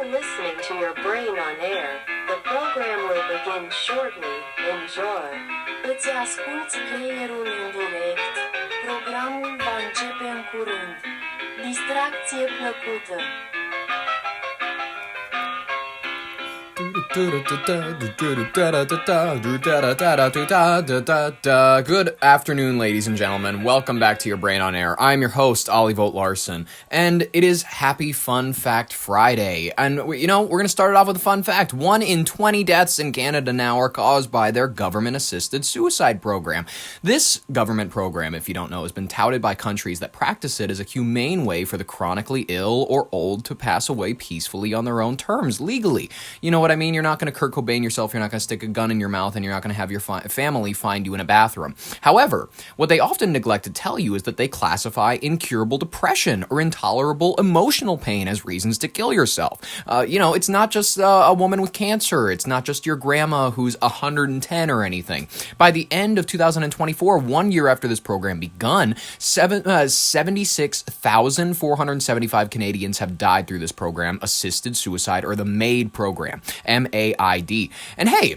are listening to your brain on air. The program will begin shortly. Enjoy. Îți asculți creierul în direct. Programul va începe în curând. Distracție plăcută. Good afternoon, ladies and gentlemen. Welcome back to Your Brain on Air. I'm your host, Ollie Vogt Larson, and it is Happy Fun Fact Friday. And, we're going to start it off with a fun fact. 1 in 20 deaths in Canada now are caused by their government-assisted suicide program. This government program, if you don't know, has been touted by countries that practice it as a humane way for the chronically ill or old to pass away peacefully on their own terms, legally. You know what I mean? You're not going to Kurt Cobain yourself, you're not going to stick a gun in your mouth, and you're not going to have your family find you in a bathroom. However, what they often neglect to tell you is that they classify incurable depression or intolerable emotional pain as reasons to kill yourself. It's not just a woman with cancer, it's not just your grandma who's 110 or anything. By the end of 2024, 1 year after this program begun, 76,475 Canadians have died through this program, assisted suicide, or the MAID program. MAID. And hey,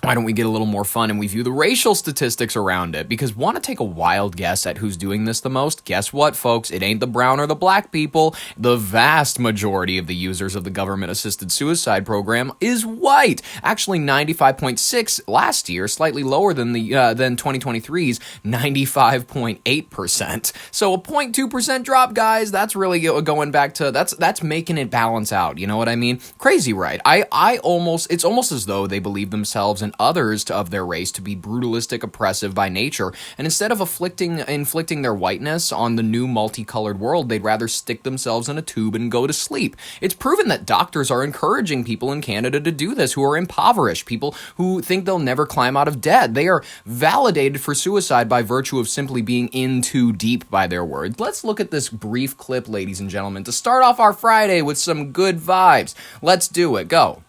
why don't we get a little more fun and we view the racial statistics around it? Because want to take a wild guess at who's doing this the most? Guess what, folks? It ain't the brown or the black people. The vast majority of the users of the government-assisted suicide program is white. Actually, 95.6 last year, slightly lower than the than 2023's 95.8%. So a 0.2% drop, guys. That's really going back to that's making it balance out. You know what I mean? Crazy, right? It's almost as though they believe themselves and others of their race to be brutalistic, oppressive by nature, and instead of inflicting their whiteness on the new multicolored world, they'd rather stick themselves in a tube and go to sleep. It's proven that doctors are encouraging people in Canada to do this who are impoverished, people who think they'll never climb out of debt. They are validated for suicide by virtue of simply being in too deep, by their words. Let's look at this brief clip, ladies and gentlemen, to start off our Friday with some good vibes. Let's do it. Go.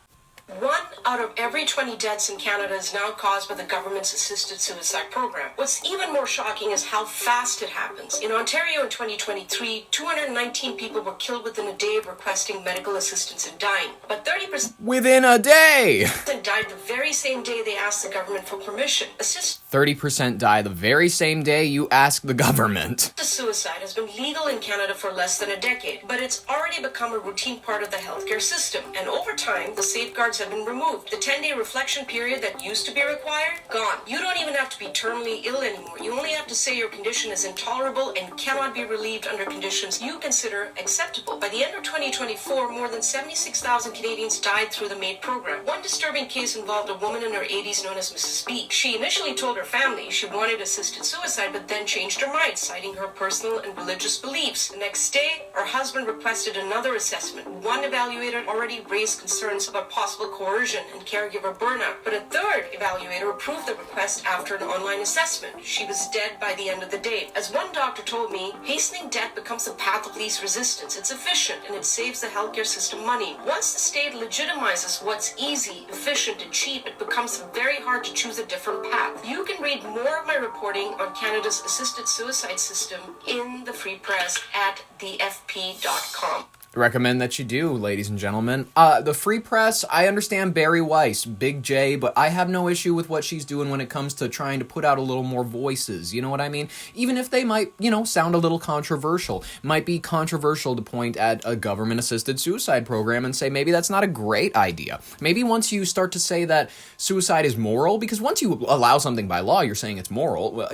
1 out of every 20 deaths in Canada is now caused by the government's assisted suicide program. What's even more shocking is how fast it happens. In Ontario in 2023, 219 people were killed within a day of requesting medical assistance and dying. But 30% within a day died the very same day they asked the government for permission. 30% die the very same day you ask the government. Suicide has been legal in Canada for less than a decade, but it's already become a routine part of the healthcare system. And over time, the safeguards have been removed. The 10-day reflection period that used to be required, gone. You don't even have to be terminally ill anymore. You only have to say your condition is intolerable and cannot be relieved under conditions you consider acceptable. By the end of 2024, more than 76,000 Canadians died through the MAID program. One disturbing case involved a woman in her 80s known as Mrs. B. She initially told her family she wanted assisted suicide, but then changed her mind, citing her personal and religious beliefs. The next day, her husband requested another assessment. One evaluator already raised concerns about possible coercion and caregiver burnout, but a third evaluator approved the request after an online assessment. She was dead by the end of the day. As one doctor told me, hastening death becomes a path of least resistance. It's efficient and it saves the healthcare system money. Once the state legitimizes what's easy, efficient, and cheap, it becomes very hard to choose a different path. You can read more of my reporting on Canada's assisted suicide system in the free press at thefp.com. Recommend that you do, ladies and gentlemen. The Free Press, I understand Barry Weiss, Big J, but I have no issue with what she's doing when it comes to trying to put out a little more voices. You know what I mean? Even if they might, sound a little controversial. Might be controversial to point at a government-assisted suicide program and say maybe that's not a great idea. Maybe once you start to say that suicide is moral, because once you allow something by law, you're saying it's moral,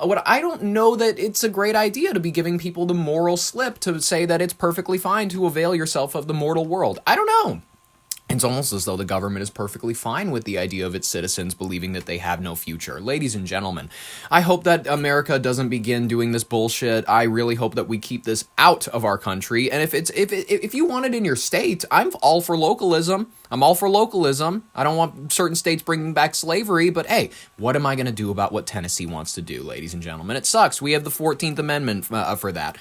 what I don't know that it's a great idea to be giving people the moral slip to say that it's perfectly fine to avail yourself of the mortal world. I don't know. It's almost as though the government is perfectly fine with the idea of its citizens believing that they have no future. Ladies and gentlemen, I hope that America doesn't begin doing this bullshit. I really hope that we keep this out of our country. And if you want it in your state, I'm all for localism. I'm all for localism. I don't want certain states bringing back slavery, but hey, what am I going to do about what Tennessee wants to do, ladies and gentlemen? It sucks. We have the 14th Amendment for that.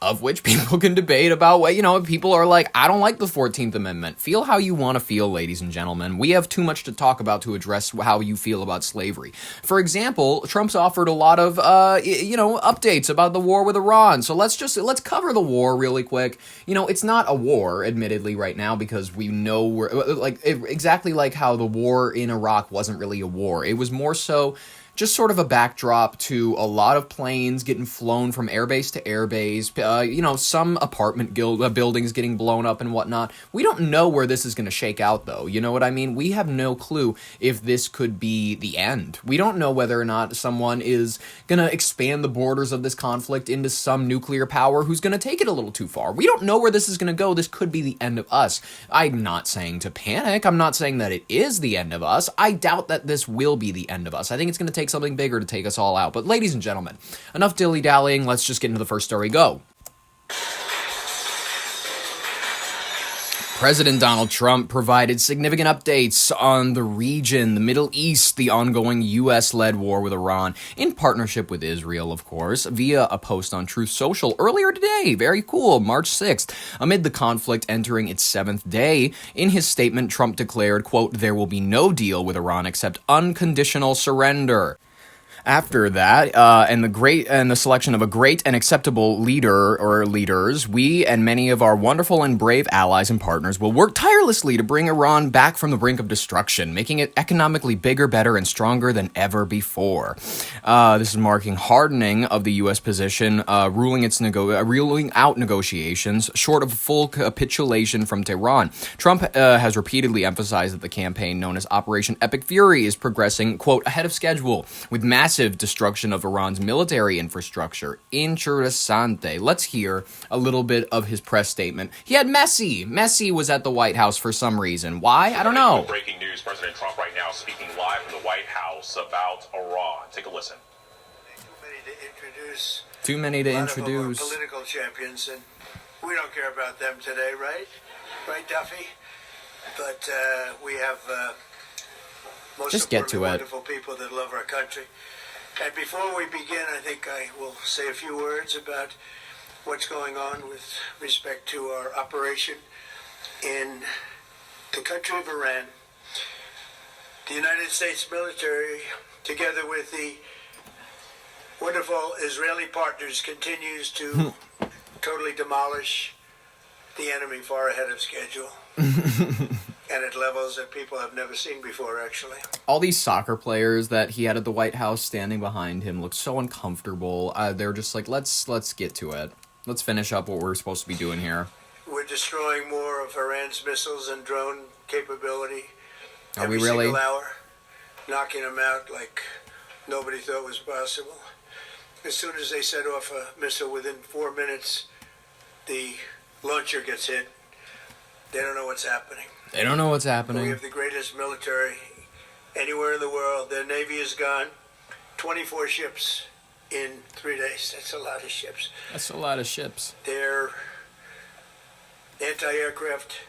of which people can debate about what, people are like, I don't like the 14th Amendment. Feel how you want to feel, ladies and gentlemen. We have too much to talk about to address how you feel about slavery. For example, Trump's offered a lot of, updates about the war with Iran. So let's cover the war really quick. It's not a war, admittedly, right now, because we know exactly like how the war in Iraq wasn't really a war. It was more so just sort of a backdrop to a lot of planes getting flown from airbase to airbase, some apartment buildings getting blown up and whatnot. We don't know where this is going to shake out, though. You know what I mean? We have no clue if this could be the end. We don't know whether or not someone is going to expand the borders of this conflict into some nuclear power who's going to take it a little too far. We don't know where this is going to go. This could be the end of us. I'm not saying to panic. I'm not saying that it is the end of us. I doubt that this will be the end of us. I think it's going to take something bigger to take us all out. But ladies and gentlemen, enough dilly-dallying. Let's just get into the first story. Go. President Donald Trump provided significant updates on the region, the Middle East, the ongoing U.S.-led war with Iran, in partnership with Israel, of course, via a post on Truth Social earlier today. Very cool, March 6th. Amid the conflict entering its 7th day, in his statement, Trump declared, quote, "There will be no deal with Iran except unconditional surrender." After that, and the selection of a great and acceptable leader or leaders, we and many of our wonderful and brave allies and partners will work tirelessly to bring Iran back from the brink of destruction, making it economically bigger, better, and stronger than ever before. This is marking hardening of the U.S. position, ruling out negotiations short of full capitulation from Tehran. Trump has repeatedly emphasized that the campaign known as Operation Epic Fury is progressing, quote, ahead of schedule, with massive destruction of Iran's military infrastructure. Interessante. Let's hear a little bit of his press statement. He had Messi. Messi was at the White House for some reason. Why? I don't know. Breaking news. President Trump right now speaking live from the White House about Iran. Take a listen. Too many to introduce. Too many to introduce. Political champions, and we don't care about them today, right? Right, Duffy? But we have most just get to it. Wonderful people that love our country. And before we begin, I think I will say a few words about what's going on with respect to our operation in the country of Iran. The United States military, together with the wonderful Israeli partners, continues to totally demolish the enemy far ahead of schedule. And at levels that people have never seen before, actually. All these soccer players that he had at the White House standing behind him looked so uncomfortable. They're just like, let's get to it. Let's finish up what we're supposed to be doing here. We're destroying more of Iran's missiles and drone capability Are we every really? single hour, knocking them out like nobody thought was possible. As soon as they set off a missile, within 4 minutes, the launcher gets hit. They don't know what's happening. They don't know what's We happening. have the greatest military anywhere in the world. Their navy is gone. 24 ships in 3 days. That's a lot of ships. That's a lot of ships. Their anti-aircraft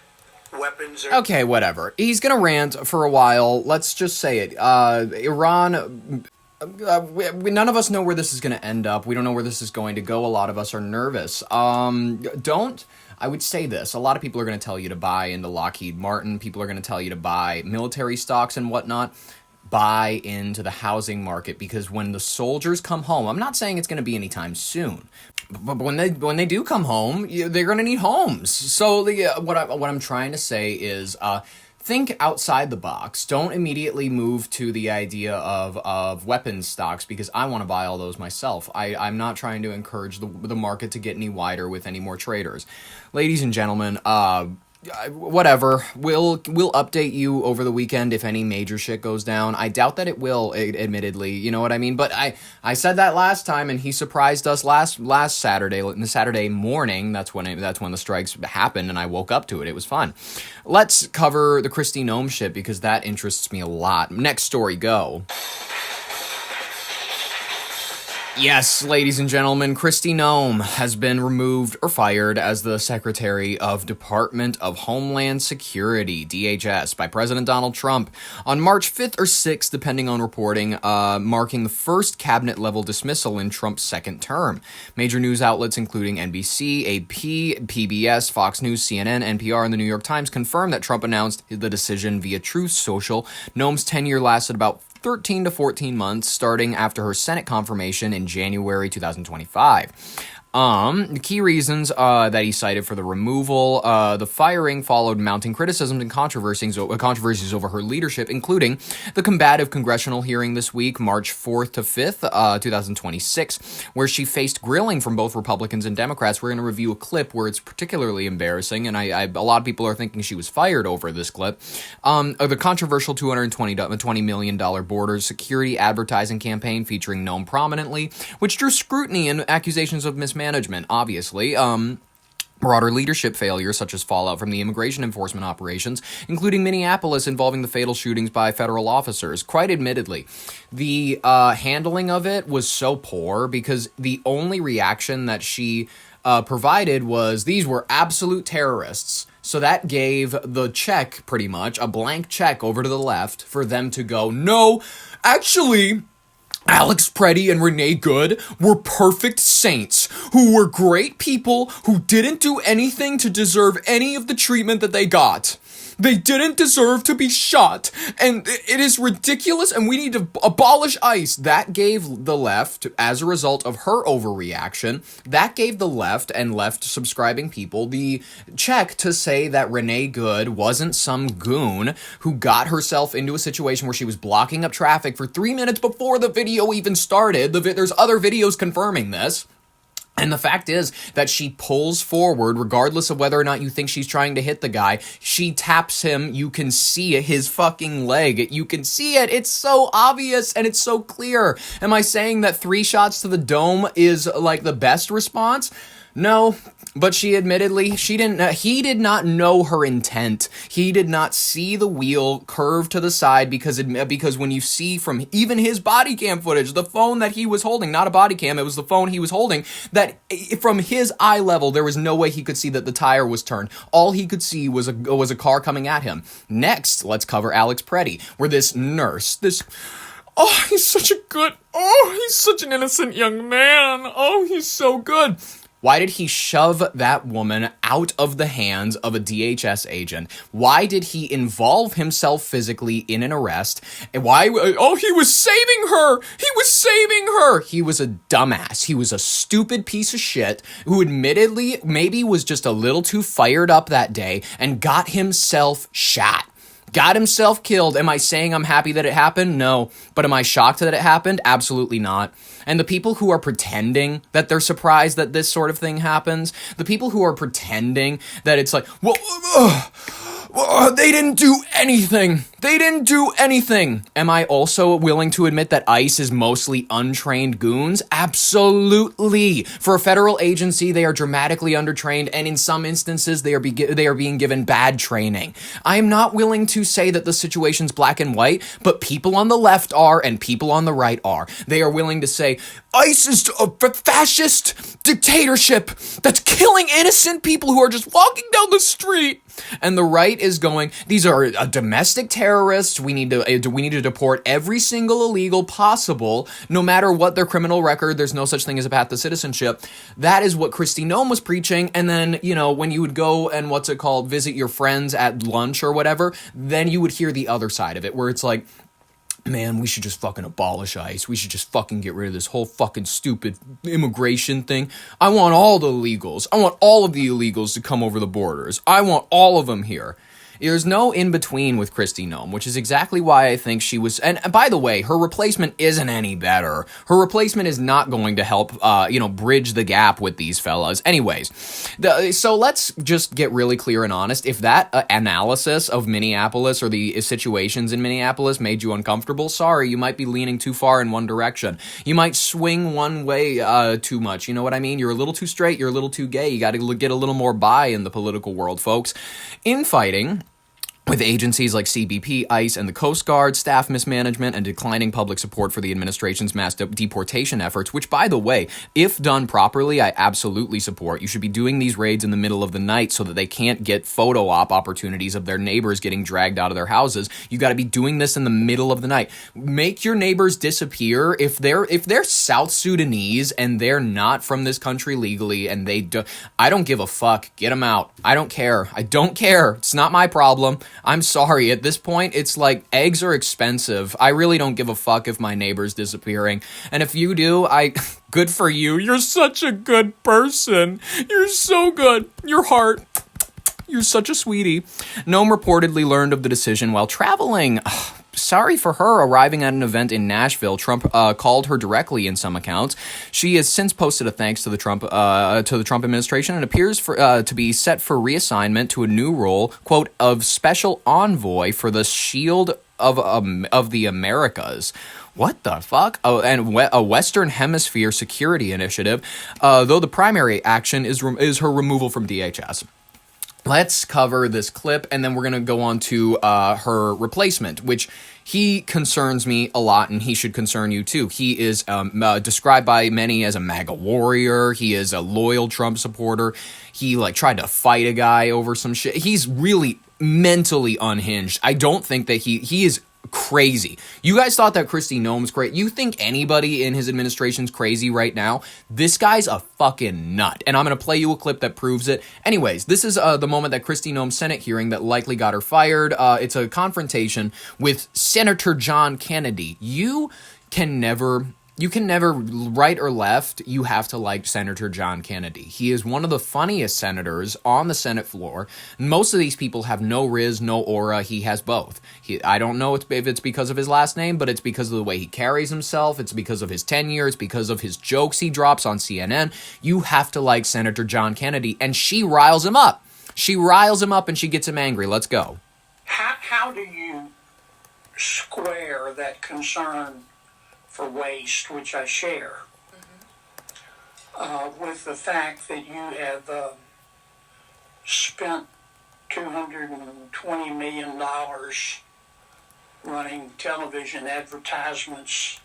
weapons are... Okay, whatever. He's gonna rant for a while. Let's just say it. Iran... none of us know where this is going to end up. We don't know where this is going to go. A lot of us are nervous. I would say this. A lot of people are going to tell you to buy into Lockheed Martin. People are going to tell you to buy military stocks and whatnot. Buy into the housing market, because when the soldiers come home, I'm not saying it's going to be anytime soon, but when they do come home, they're going to need homes. So what I'm trying to say is, think outside the box. Don't immediately move to the idea of weapons stocks, because I want to buy all those myself. I'm not trying to encourage the market to get any wider with any more traders. Ladies and gentlemen, whatever. We'll update you over the weekend if any major shit goes down. I doubt that it will, admittedly. You know what I mean? But I said that last time, and he surprised us last Saturday, the Saturday morning. That's when the strikes happened, and I woke up to it. It was fun. Let's cover the Kristi Noem shit, because that interests me a lot. Next story, go. Yes, ladies and gentlemen, Kristi Noem has been removed or fired as the Secretary of Department of Homeland Security, DHS, by President Donald Trump on March 5th or 6th, depending on reporting, marking the first cabinet-level dismissal in Trump's second term. Major news outlets including NBC, AP, PBS, Fox News, CNN, NPR, and the New York Times confirmed that Trump announced the decision via Truth Social. Noem's tenure lasted about 13 to 14 months, starting after her Senate confirmation in January 2025. The key reasons that he cited for the removal, the firing followed mounting criticisms and controversies over her leadership, including the combative congressional hearing this week, March 4th to 5th, 2026, where she faced grilling from both Republicans and Democrats. We're going to review a clip where it's particularly embarrassing, and a lot of people are thinking she was fired over this clip. The controversial $220 million border security advertising campaign featuring Noem prominently, which drew scrutiny and accusations of mismanagement, obviously. Broader leadership failures, such as fallout from the immigration enforcement operations, including Minneapolis involving the fatal shootings by federal officers. Quite admittedly, the handling of it was so poor because the only reaction that she provided was these were absolute terrorists. So that gave the check, pretty much, a blank check over to the left for them to go, no, actually, Alex Preddy and Renee Good were perfect saints who were great people who didn't do anything to deserve any of the treatment that they got. They didn't deserve to be shot, and it is ridiculous, and we need to abolish ICE. That gave the left, as a result of her overreaction, that gave the left and left-subscribing people the check to say that Renee Good wasn't some goon who got herself into a situation where she was blocking up traffic for 3 minutes before the video even started. There's other videos confirming this. And the fact is that she pulls forward, regardless of whether or not you think she's trying to hit the guy. She taps him. You can see his fucking leg. You can see it. It's so obvious and it's so clear. Am I saying that 3 shots to the dome is like the best response? No, but he did not know her intent. He did not see the wheel curve to the side because when you see from even his body cam footage, the phone that he was holding, not a body cam, it was the phone he was holding, that from his eye level, there was no way he could see that the tire was turned. All he could see was a car coming at him. Next, let's cover Alex Preddy, where this nurse, he's such an innocent young man. Oh, he's so good. Why did he shove that woman out of the hands of a DHS agent? Why did he involve himself physically in an arrest? And why? Oh, he was saving her! He was saving her! He was a dumbass. He was a stupid piece of shit who admittedly maybe was just a little too fired up that day and got himself shot. Got himself killed. Am I saying I'm happy that it happened? No. But am I shocked that it happened? Absolutely not. And the people who are pretending that they're surprised that this sort of thing happens, the people who are pretending that it's like, they didn't do anything. They didn't do anything. Am I also willing to admit that ICE is mostly untrained goons? Absolutely. For a federal agency, they are dramatically undertrained, and in some instances, they are being given bad training. I am not willing to say that the situation's black and white, but people on the left are, and people on the right are. They are willing to say, ICE is a fascist dictatorship that's killing innocent people who are just walking down the street. And the right is going, these are domestic terrorists. We need to deport every single illegal possible, no matter what their criminal record. There's no such thing as a path to citizenship. That is what Kristi Noem was preaching. And then, when you would go and visit your friends at lunch or whatever, then you would hear the other side of it, where it's like, man, we should just fucking abolish ICE. We should just fucking get rid of this whole fucking stupid immigration thing. I want all the illegals. I want all of the illegals to come over the borders. I want all of them here. There's no in-between with Kristi Noem, which is exactly why I think she was... And by the way, her replacement isn't any better. Her replacement is not going to help, bridge the gap with these fellas. Anyways, so let's just get really clear and honest. If that analysis of Minneapolis or the situations in Minneapolis made you uncomfortable, sorry, you might be leaning too far in one direction. You might swing one way too much. You know what I mean? You're a little too straight. You're a little too gay. You got to get a little more bi in the political world, folks. Infighting with agencies like CBP, ICE, and the Coast Guard, staff mismanagement, and declining public support for the administration's mass deportation efforts, which, by the way, if done properly, I absolutely support. You should be doing these raids in the middle of the night so that they can't get photo op opportunities of their neighbors getting dragged out of their houses. You got to be doing this in the middle of the night. Make your neighbors disappear. If they're South Sudanese and they're not from this country legally, and I don't give a fuck. Get them out. I don't care. I don't care. It's not my problem. I'm sorry. At this point, it's like eggs are expensive. I really don't give a fuck if my neighbor's disappearing. And if you do, good for you. You're such a good person. You're so good. Your heart. You're such a sweetie. Noem reportedly learned of the decision while traveling. Sorry for her. Arriving at an event in Nashville, Trump called her directly in some accounts. She has since posted a thanks to the Trump administration and appears to be set for reassignment to a new role, quote, of special envoy for the Shield of the Americas. What the fuck? Oh, and a Western Hemisphere security initiative, though the primary action is her removal from DHS. Let's cover this clip, and then we're going to go on to her replacement, which he concerns me a lot, and he should concern you too. He is described by many as a MAGA warrior. He is a loyal Trump supporter. He tried to fight a guy over some shit. He's really mentally unhinged. I don't think that he is crazy. You guys thought that Kristi Noem's crazy. You think anybody in his administration's crazy right now? This guy's a fucking nut. And I'm going to play you a clip that proves it. Anyways, this is the moment that Kristi Noem's Senate hearing that likely got her fired. It's a confrontation with Senator John Kennedy. You can never, right or left, you have to like Senator John Kennedy. He is one of the funniest senators on the Senate floor. Most of these people have no riz, no aura. He has both. I don't know if it's because of his last name, but it's because of the way he carries himself. It's because of his tenure. It's because of his jokes he drops on CNN. You have to like Senator John Kennedy, and she riles him up. She riles him up, and she gets him angry. Let's go. How do you square that concern for waste, which I share, with the fact that you have spent $220 million running television advertisements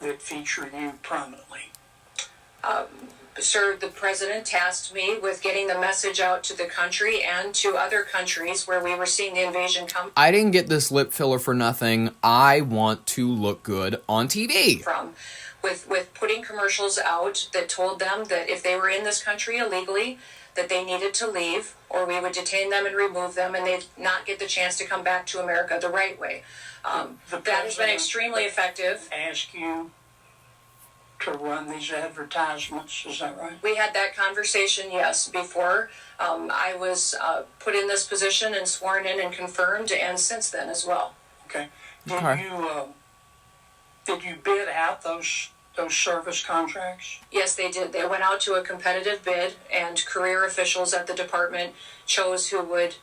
that feature you prominently? Sir, the president tasked me with getting the message out to the country and to other countries where we were seeing the invasion come. I didn't get this lip filler for nothing. I want to look good on TV. With putting commercials out that told them that if they were in this country illegally, that they needed to leave, or we would detain them and remove them, and they'd not get the chance to come back to America the right way. That has been extremely effective. Ask you to run these advertisements, is that right? We had that conversation, yes, before I was put in this position and sworn in and confirmed, and since then as well. Okay. Did you bid out those service contracts? Yes, they did. They went out to a competitive bid, and career officials at the department chose who would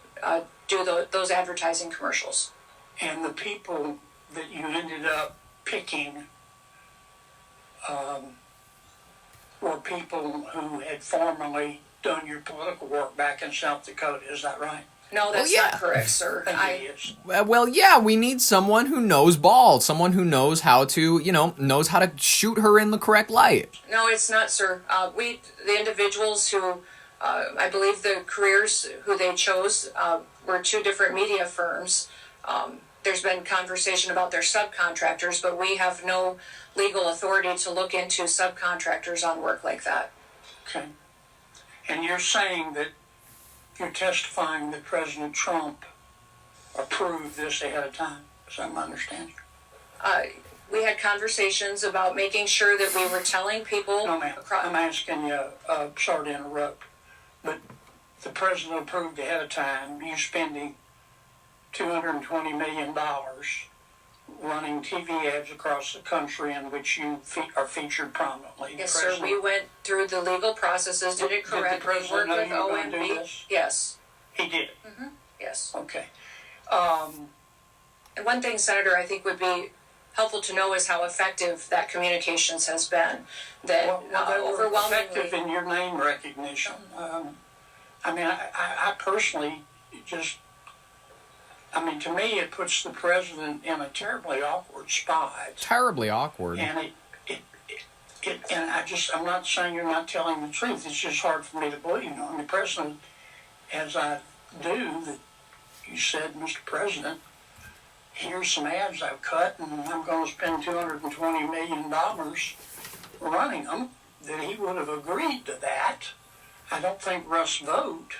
do those advertising commercials. And the people that you ended up picking were people who had formerly done your political work back in South Dakota, is that right? No, that's not correct, sir. Well, yeah, we need someone who knows ball, someone who knows how to, knows how to shoot her in the correct light. No, it's not, sir. The individuals who, I believe the careers who they chose were two different media firms. There's been conversation about their subcontractors, but we have no legal authority to look into subcontractors on work like that. Okay. And you're saying that you're testifying that President Trump approved this ahead of time. Is that my understanding? We had conversations about making sure that we were telling people... No, ma'am. I'm asking you, sorry to interrupt, but the president approved ahead of time you spending $220 million running TV ads across the country in which you are featured prominently. Yes, sir. We went through the legal processes, did it correctly, Did the president worked with know you were going to do OMB. this? Yes. He did? Mm-hmm. Yes. Okay. And one thing, Senator, I think would be helpful to know is how effective that communications has been. That they were overwhelmingly... effective in your name recognition. I personally just I mean, to me, it puts the president in a terribly awkward spot. Terribly awkward. And and I'm not saying you're not telling the truth. It's just hard for me to believe. You know, I mean, the president, as I do, that you said, Mr. President, here's some ads I've cut, and I'm going to spend $220 million running them, that he would have agreed to that. I don't think Russ Vogt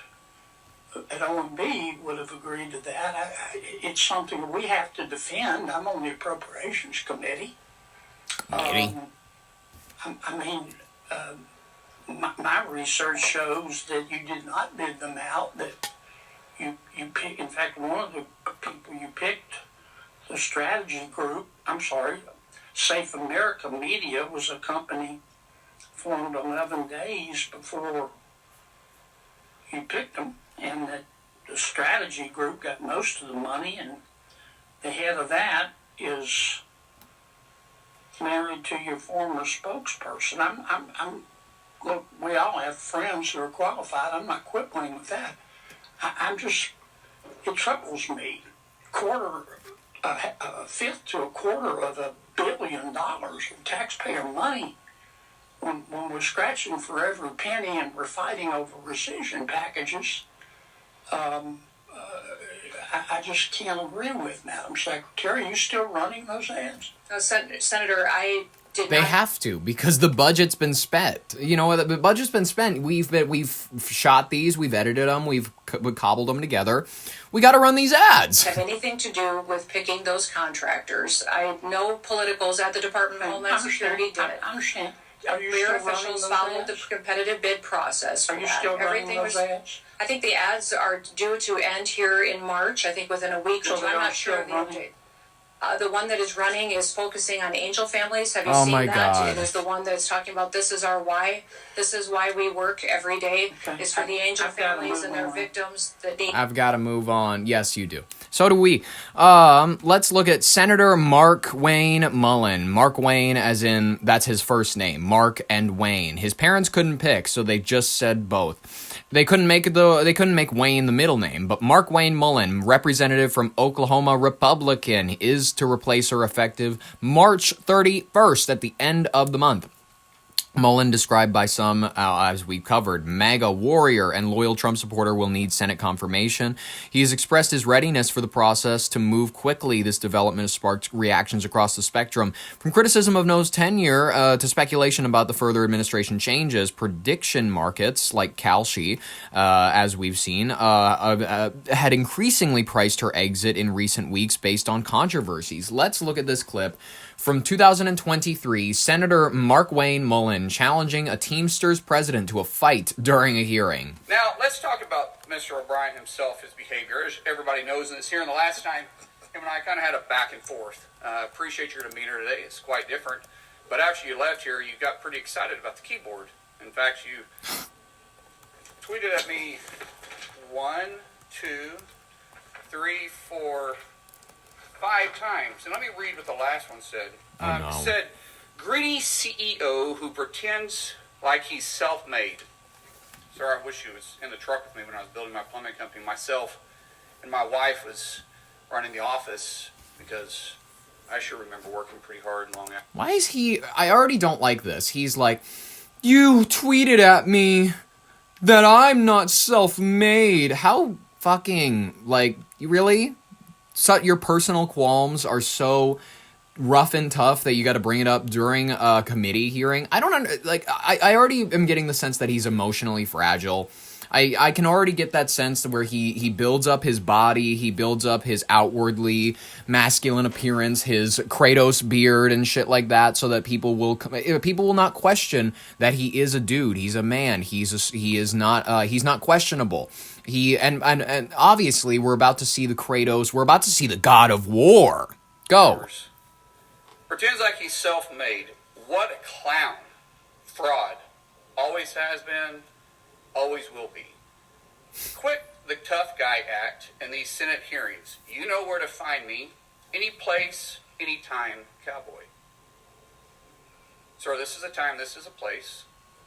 at OMB would have agreed to that. It's something we have to defend. I'm on the Appropriations Committee. My research shows that you did not bid them out, that you picked, in fact, one of the people you picked, the strategy group, Safe America Media was a company formed 11 days before you picked them, and that the strategy group got most of the money, and the head of that is married to your former spokesperson. Look, we all have friends who are qualified. I'm not quibbling with that. It troubles me. A fifth to a quarter of $1 billion of taxpayer money when we're scratching for every penny and we're fighting over rescission packages. I just can't agree with Madam Secretary. Are you still running those ads? No, Senator, I did They not. have to, because the budget's been spent. You know, the budget's been spent. We've shot these, we've edited them, we've cobbled them together. We got to run these ads. Have anything to do with picking those contractors. I know politicals at the Department of Homeland Security did. I understand. Are you Mayor still running officials those followed the ads? competitive bid process. Are for you that. still running Everything those was. ads? I think the ads are due to end here in March. I think within a week or So two. they I'm are not sure of the still running? update. The one that is running is focusing on angel families. Have you Oh seen my that? God. It is the one that's talking about this is our why. This is why we work every day. Okay. It's for the angel I've gotta families move and their on. victims that need. I've got to move on. Yes, you do. So do we. Let's look at Senator Markwayne Mullin. Markwayne, as in, that's his first name. Mark and Wayne. His parents couldn't pick, so they just said both. They couldn't make Wayne the middle name, but Markwayne Mullin, representative from Oklahoma Republican, is to replace her effective March 31st at the end of the month. Mullin, described by some, as we covered, MAGA warrior and loyal Trump supporter, will need Senate confirmation. He has expressed his readiness for the process to move quickly. This development has sparked reactions across the spectrum, from criticism of Noem's tenure to speculation about the further administration changes. Prediction markets, like Kalshi, as we've seen, had increasingly priced her exit in recent weeks based on controversies. Let's look at this clip from 2023, Senator Markwayne Mullin challenging a Teamsters president to a fight during a hearing. Now, let's talk about Mr. O'Brien himself, his behavior. As everybody knows in this hearing, the last time him and I kind of had a back and forth. Appreciate your demeanor today. It's quite different. But after you left here, you got pretty excited about the keyboard. In fact, you tweeted at me 1, 2, 3, 4, 5 times. And let me read what the last one said. It said, greedy CEO who pretends like he's self-made. Sir, I wish you was in the truck with me when I was building my plumbing company. Myself and my wife was running the office because I sure remember working pretty hard and long after. Why is he... I already don't like this. He's like, you tweeted at me that I'm not self-made. How fucking, like, you really? So your personal qualms are so rough and tough that you got to bring it up during a committee hearing. I don't I already am getting the sense that he's emotionally fragile. I can already get that sense where he builds up his body, he builds up his outwardly masculine appearance, his Kratos beard and shit like that, so that people will not question that he is a dude, he's a man, he is not questionable. And obviously we're about to see the Kratos, we're about to see the God of War. Go. Pretends like he's self-made. What a clown. Fraud. Always has been, always will be. Quit the tough guy act in these Senate hearings. You know where to find me. Any place, any time, cowboy. Sir, this is a time, this is a place.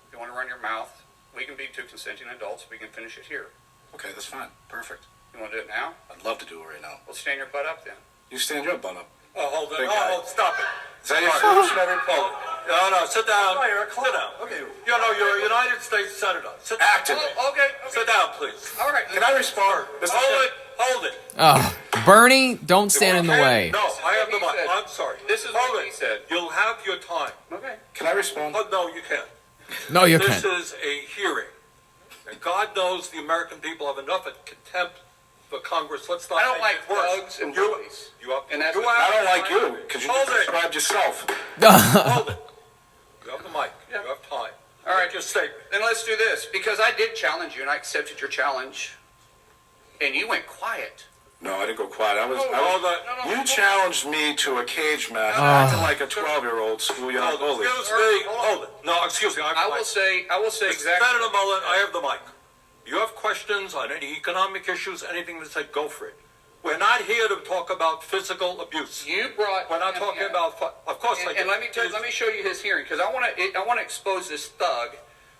If you want to run your mouth, we can be two consenting adults. We can finish it here. Okay, that's fine. Perfect. You want to do it now? I'd love to do it right now. Well, stand your butt up then. You stand your butt up. Oh, hold it. Big guy. Oh, stop it. Is that your solution, everybody? No, sit down. Sit down. Okay. You're a United States Senator. Sit down. Actively. Okay. Sit down, please. All right. Can I respond? Hold it. Bernie, don't stand in the way. No, I have the He mic. said- I'm sorry. This is Hold what it. he said. You'll have your time. Okay. Can I respond? Oh, no, you can't. No, you This can't. is a hearing. And God knows the American people have enough contempt for Congress. Let's not I don't make like it worse. thugs and You- bullies. You have, And that's you what- have I don't like you, because you Hold just it. described yourself. Hold it. You have the mic. Yeah. You have time. All right. Make your statement. Then let's do this, because I did challenge you, and I accepted your challenge, and you went quiet. No, I didn't go quiet. Hold it. You challenged me to a cage match, acting like a 12-year-old schoolyard bully. Excuse me. Hold it. No, excuse me. I will say exactly. Senator Mullin, I have the mic. You have questions on any economic issues, anything that said, go for it. We're not here to talk about physical abuse. You brought. We're not him talking in. about. Of course, I And let me show you his hearing, because I want to expose this thug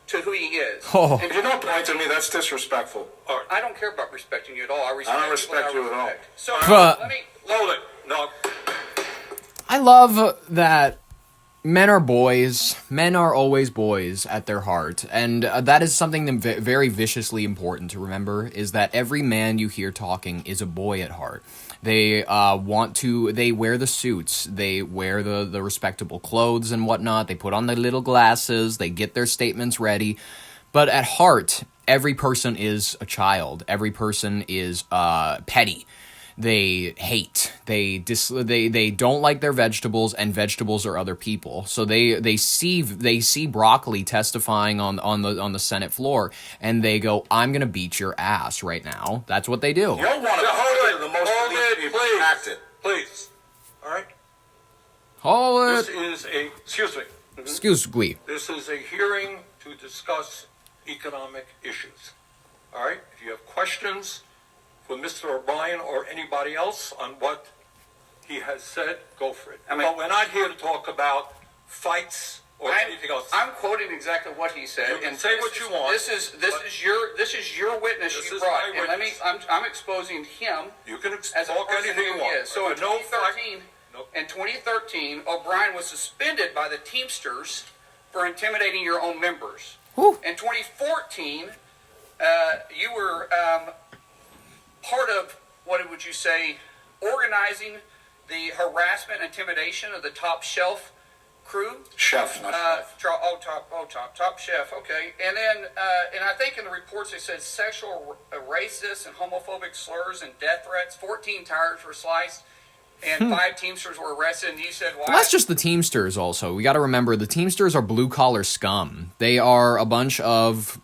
to who he is. Oh. And If you don't point at me, that's disrespectful. All right. I don't care about respecting you at all. I respect. don't respect people you at all. respect. So But- let me. Hold it. No. I love that men are boys. Men are always boys at their heart. And that is something that very viciously important to remember, is that every man you hear talking is a boy at heart. They they wear the suits, they wear the respectable clothes and whatnot, they put on their little glasses, they get their statements ready. But at heart, every person is a child. Every person is petty. They hate. They don't like their vegetables, and vegetables are other people. So they see broccoli testifying on the Senate floor, and they go, "I'm gonna beat your ass right now." That's what they do. You don't want to Hold it. the most Hold elite it, people please. act it. Please. All right. Hold This it. is a. Excuse me. Excuse me. This is a hearing to discuss economic issues. All right? If you have questions for Mr. O'Brien or anybody else on what he has said, go for it. But we're not here to talk about fights or anything else. I'm quoting exactly what he said. You can and say this what is- you want, This is your witness This you is brought, my and let me. witness. I'm exposing him You can as a talk person anything who you he want. is. So in But no fight. 2013, Nope. in 2013, O'Brien was suspended by the Teamsters for intimidating your own members. Whew. In 2014, you were part of, what would you say, organizing the harassment, intimidation of the Top Shelf crew. Chef, not chef. Top Chef. Okay, and then, and I think in the reports they said sexual, racist, and homophobic slurs and death threats. 14 tires were sliced, and 5 Teamsters were arrested. And you said, "Why?" Well, that's just the Teamsters also. We got to remember the Teamsters are blue-collar scum. They are a bunch of,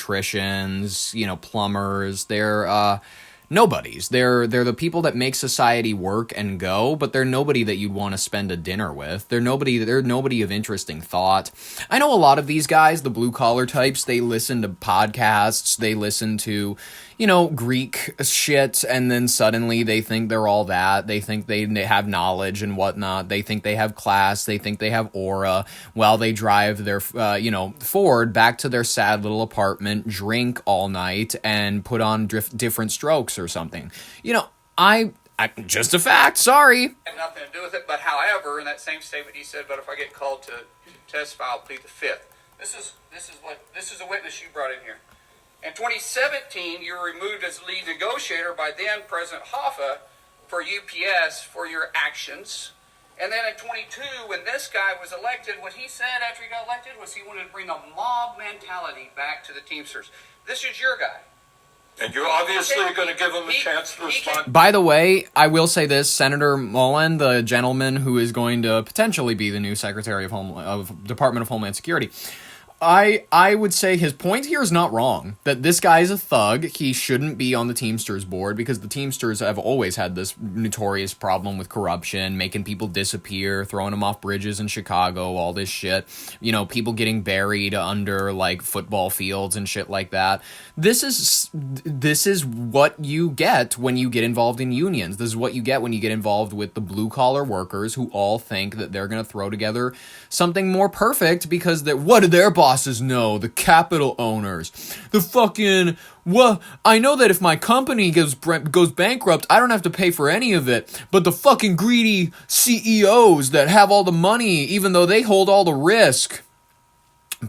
electricians, plumbers. They're nobodies. They're the people that make society work and go, but they're nobody that you'd want to spend a dinner with. They're nobody of interesting thought. I know a lot of these guys, the blue-collar types, they listen to podcasts, they listen to, Greek shit, and then suddenly they think they're all that. They think they have knowledge and whatnot. They think they have class. They think they have aura while they drive their, Ford back to their sad little apartment, drink all night, and put on different strokes or something. I just a fact, sorry. Had nothing to do with it. But however, in that same statement, he said, "But if I get called to testify, I'll plead the fifth." This is a witness you brought in here. In 2017, you were removed as lead negotiator by then President Hoffa for UPS for your actions. And then in 22, when this guy was elected, what he said after he got elected was he wanted to bring a mob mentality back to the Teamsters. This is your guy. And you're obviously going to give him a chance to respond. By the way, I will say this, Senator Mullin, the gentleman who is going to potentially be the new Secretary of Department of Homeland Security, I would say his point here is not wrong. That this guy is a thug. He shouldn't be on the Teamsters board because the Teamsters have always had this notorious problem with corruption, making people disappear, throwing them off bridges in Chicago, all this shit. People getting buried under football fields and shit like that. This is what you get when you get involved in unions. This is what you get when you get involved with the blue collar workers who all think that they're going to throw together something more perfect because what do their bosses bosses know, the capital owners, the fucking, well, I know that if my company goes bankrupt, I don't have to pay for any of it, but the fucking greedy CEOs that have all the money, even though they hold all the risk.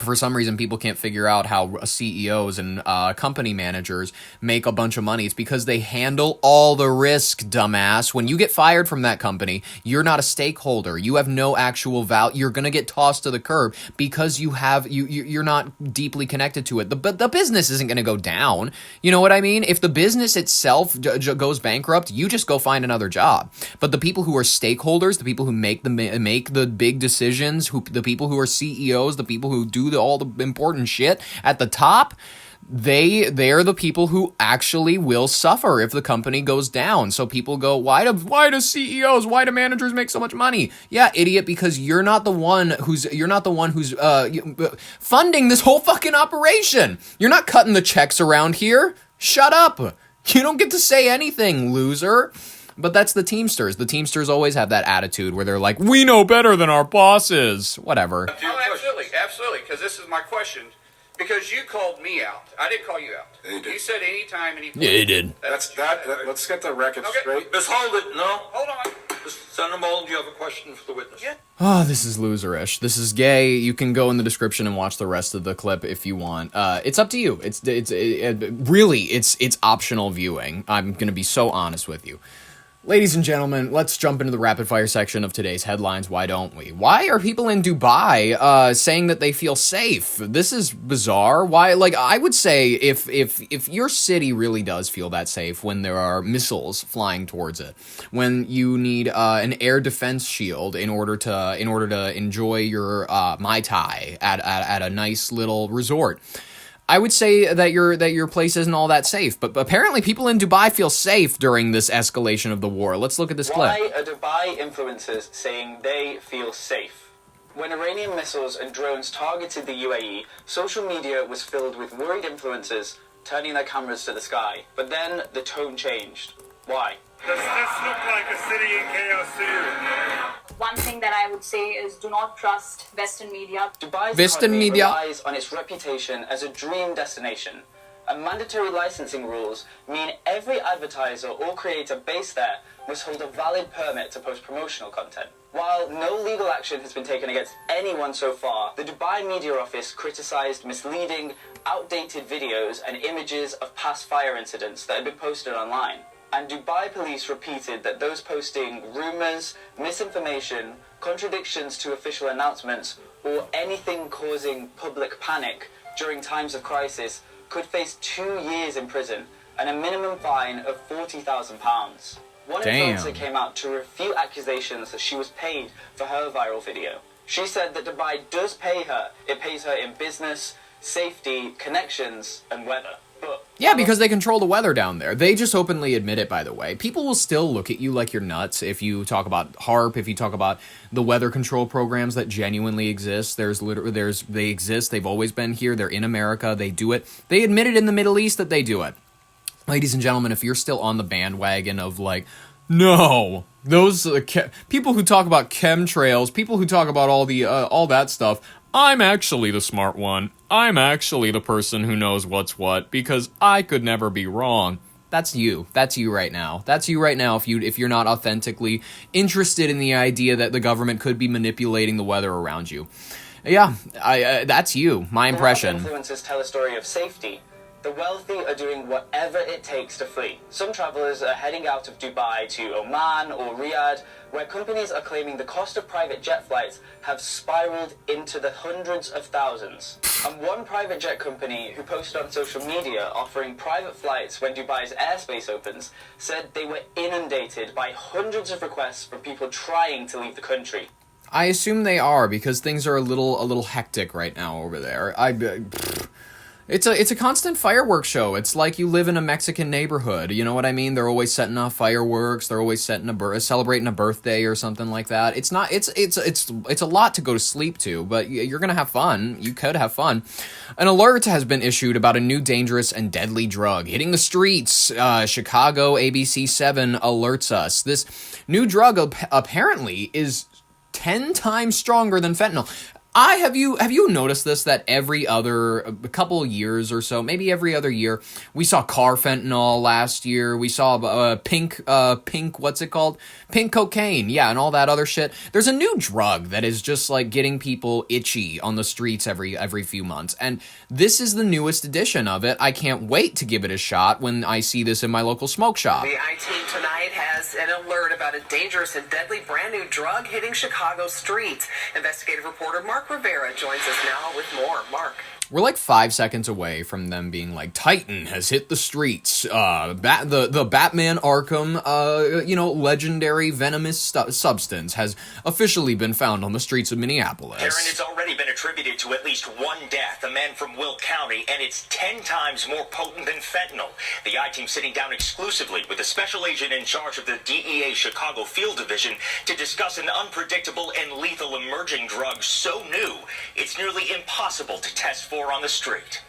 For some reason, people can't figure out how CEOs and company managers make a bunch of money. It's because they handle all the risk, dumbass. When you get fired from that company, you're not a stakeholder. You have no actual value. You're gonna get tossed to the curb because you're not deeply connected to it. The business isn't gonna go down. You know what I mean? If the business itself goes bankrupt, you just go find another job. But the people who are stakeholders, the people who make the big decisions, the people who are CEOs, the people who do all the important shit at the top, they're the people who actually will suffer if the company goes down. So people go, why do CEOs, why do managers make so much money? Yeah, idiot, because you're not the one who's funding this whole fucking operation. You're not cutting the checks around here. Shut up. You don't get to say anything, loser. But that's the Teamsters. The Teamsters always have that attitude where they're like, we know better than our bosses. Whatever. Oh, absolutely, because this is my question. Because you called me out. I didn't call you out. Yeah, you did. You said anytime, any place. Yeah, he did. Let's get the record Okay. straight. Miss Hold it, no. Hold on. Senator Mullin, do you have a question for the witness? Yeah. Oh, this is loserish. This is gay. You can go in the description and watch the rest of the clip if you want. It's up to you. It's optional viewing. I'm going to be so honest with you. Ladies and gentlemen, let's jump into the rapid fire section of today's headlines. Why don't we? Why are people in Dubai saying that they feel safe? This is bizarre. Why? Like, I would say if your city really does feel that safe when there are missiles flying towards it, when you need an air defense shield in order to enjoy your Mai Tai at a nice little resort, I would say that your place isn't all that safe, but apparently people in Dubai feel safe during this escalation of the war. Let's look at this clip. Why are Dubai influencers saying they feel safe? When Iranian missiles and drones targeted the UAE, social media was filled with worried influencers turning their cameras to the sky. But then the tone changed. Why? Does this look like a city in chaos to you? One thing that I would say is do not trust Western media. Dubai's Western economy media relies on its reputation as a dream destination. And mandatory licensing rules mean every advertiser or creator based there must hold a valid permit to post promotional content. While no legal action has been taken against anyone so far, the Dubai Media Office criticized misleading, outdated videos and images of past fire incidents that had been posted online. And Dubai police repeated that those posting rumors, misinformation, contradictions to official announcements, or anything causing public panic during times of crisis could face 2 years in prison and a minimum fine of £40,000. One influencer came out to refute accusations that she was paid for her viral video. She said that Dubai does pay her. It pays her in business, safety, connections, and weather. Yeah, because they control the weather down there. They just openly admit it, by the way. People will still look at you like you're nuts if you talk about HARP, if you talk about the weather control programs that genuinely exist. They exist. They've always been here. They're in America. They do it. They admitted in the Middle East that they do it. Ladies and gentlemen, if you're still on the bandwagon of like, no, those people who talk about chemtrails, people who talk about all that stuff, I'm actually the smart one. I'm actually the person who knows what's what because I could never be wrong. That's you. That's you right now. That's you right now if you're not authentically interested in the idea that the government could be manipulating the weather around you. Yeah, that's you. My impression. Influencers tell a story of safety. The wealthy are doing whatever it takes to flee. Some travelers are heading out of Dubai to Oman or Riyadh, where companies are claiming the cost of private jet flights have spiraled into the hundreds of thousands. And one private jet company who posted on social media offering private flights when Dubai's airspace opens said they were inundated by hundreds of requests from people trying to leave the country. I assume they are because things are a little hectic right now over there. It's a constant fireworks show. It's like you live in a Mexican neighborhood. You know what I mean? They're always setting off fireworks. They're always celebrating a birthday or something like that. It's a lot to go to sleep to, but you're gonna have fun. You could have fun. An alert has been issued about a new dangerous and deadly drug hitting the streets. Chicago ABC 7 alerts us. This new drug apparently is 10 times stronger than fentanyl. Have you noticed this, that a couple of years or so, maybe every other year, we saw car fentanyl last year, we saw pink what's it called? Pink cocaine, yeah, and all that other shit. There's a new drug that is just like getting people itchy on the streets every few months, and this is the newest edition of it. I can't wait to give it a shot when I see this in my local smoke shop. The I-Team tonight has an alert about a dangerous and deadly brand new drug hitting Chicago streets. Investigative reporter Mark Rivera joins us now with more. Mark. We're like 5 seconds away from them being like, Titan has hit the streets. The Batman Arkham, legendary venomous substance has officially been found on the streets of Minneapolis. Karen, it's already been attributed to at least one death, a man from Will County, and it's 10 times more potent than fentanyl. The I-Team sitting down exclusively with the special agent in charge of the DEA Chicago Field Division to discuss an unpredictable and lethal emerging drug so new, it's nearly impossible to test for on the street.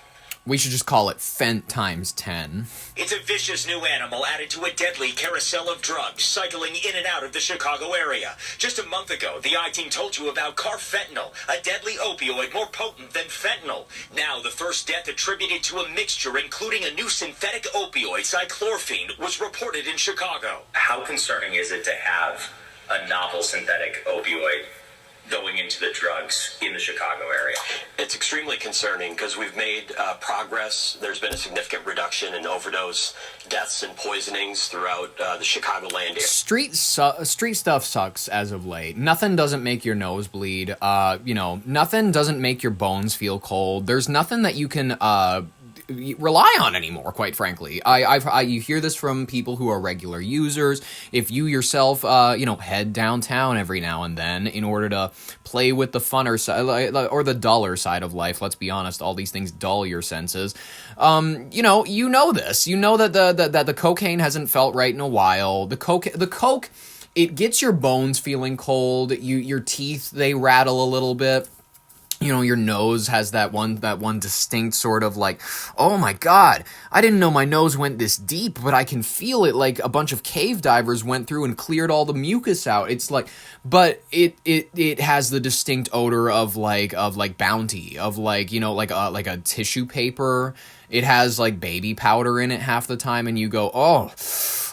We should just call it Fent times 10. It's a vicious new animal added to a deadly carousel of drugs cycling in and out of the Chicago area. Just a month ago, the I-Team told you about carfentanil, a deadly opioid more potent than fentanyl. Now, the first death attributed to a mixture including a new synthetic opioid, cyclorphine, was reported in Chicago. How concerning is it to have a novel synthetic opioid going into the drugs in the Chicago area? It's extremely concerning because we've made progress. There's been a significant reduction in overdose deaths and poisonings throughout the Chicagoland area. Street stuff sucks as of late. Nothing doesn't make your nose bleed. Nothing doesn't make your bones feel cold. There's nothing that you can rely on anymore, quite frankly. You hear this from people who are regular users. If you yourself, head downtown every now and then in order to play with the funner side, or the duller side of life, let's be honest, all these things dull your senses. You know this. You know that the cocaine hasn't felt right in a while. The coke, it gets your bones feeling cold. Your teeth, they rattle a little bit. Your nose has that one distinct sort of like, oh my God, I didn't know my nose went this deep, but I can feel it like a bunch of cave divers went through and cleared all the mucus out. It's like, but it has the distinct odor of Bounty, of like a tissue paper. It has like baby powder in it half the time, and you go,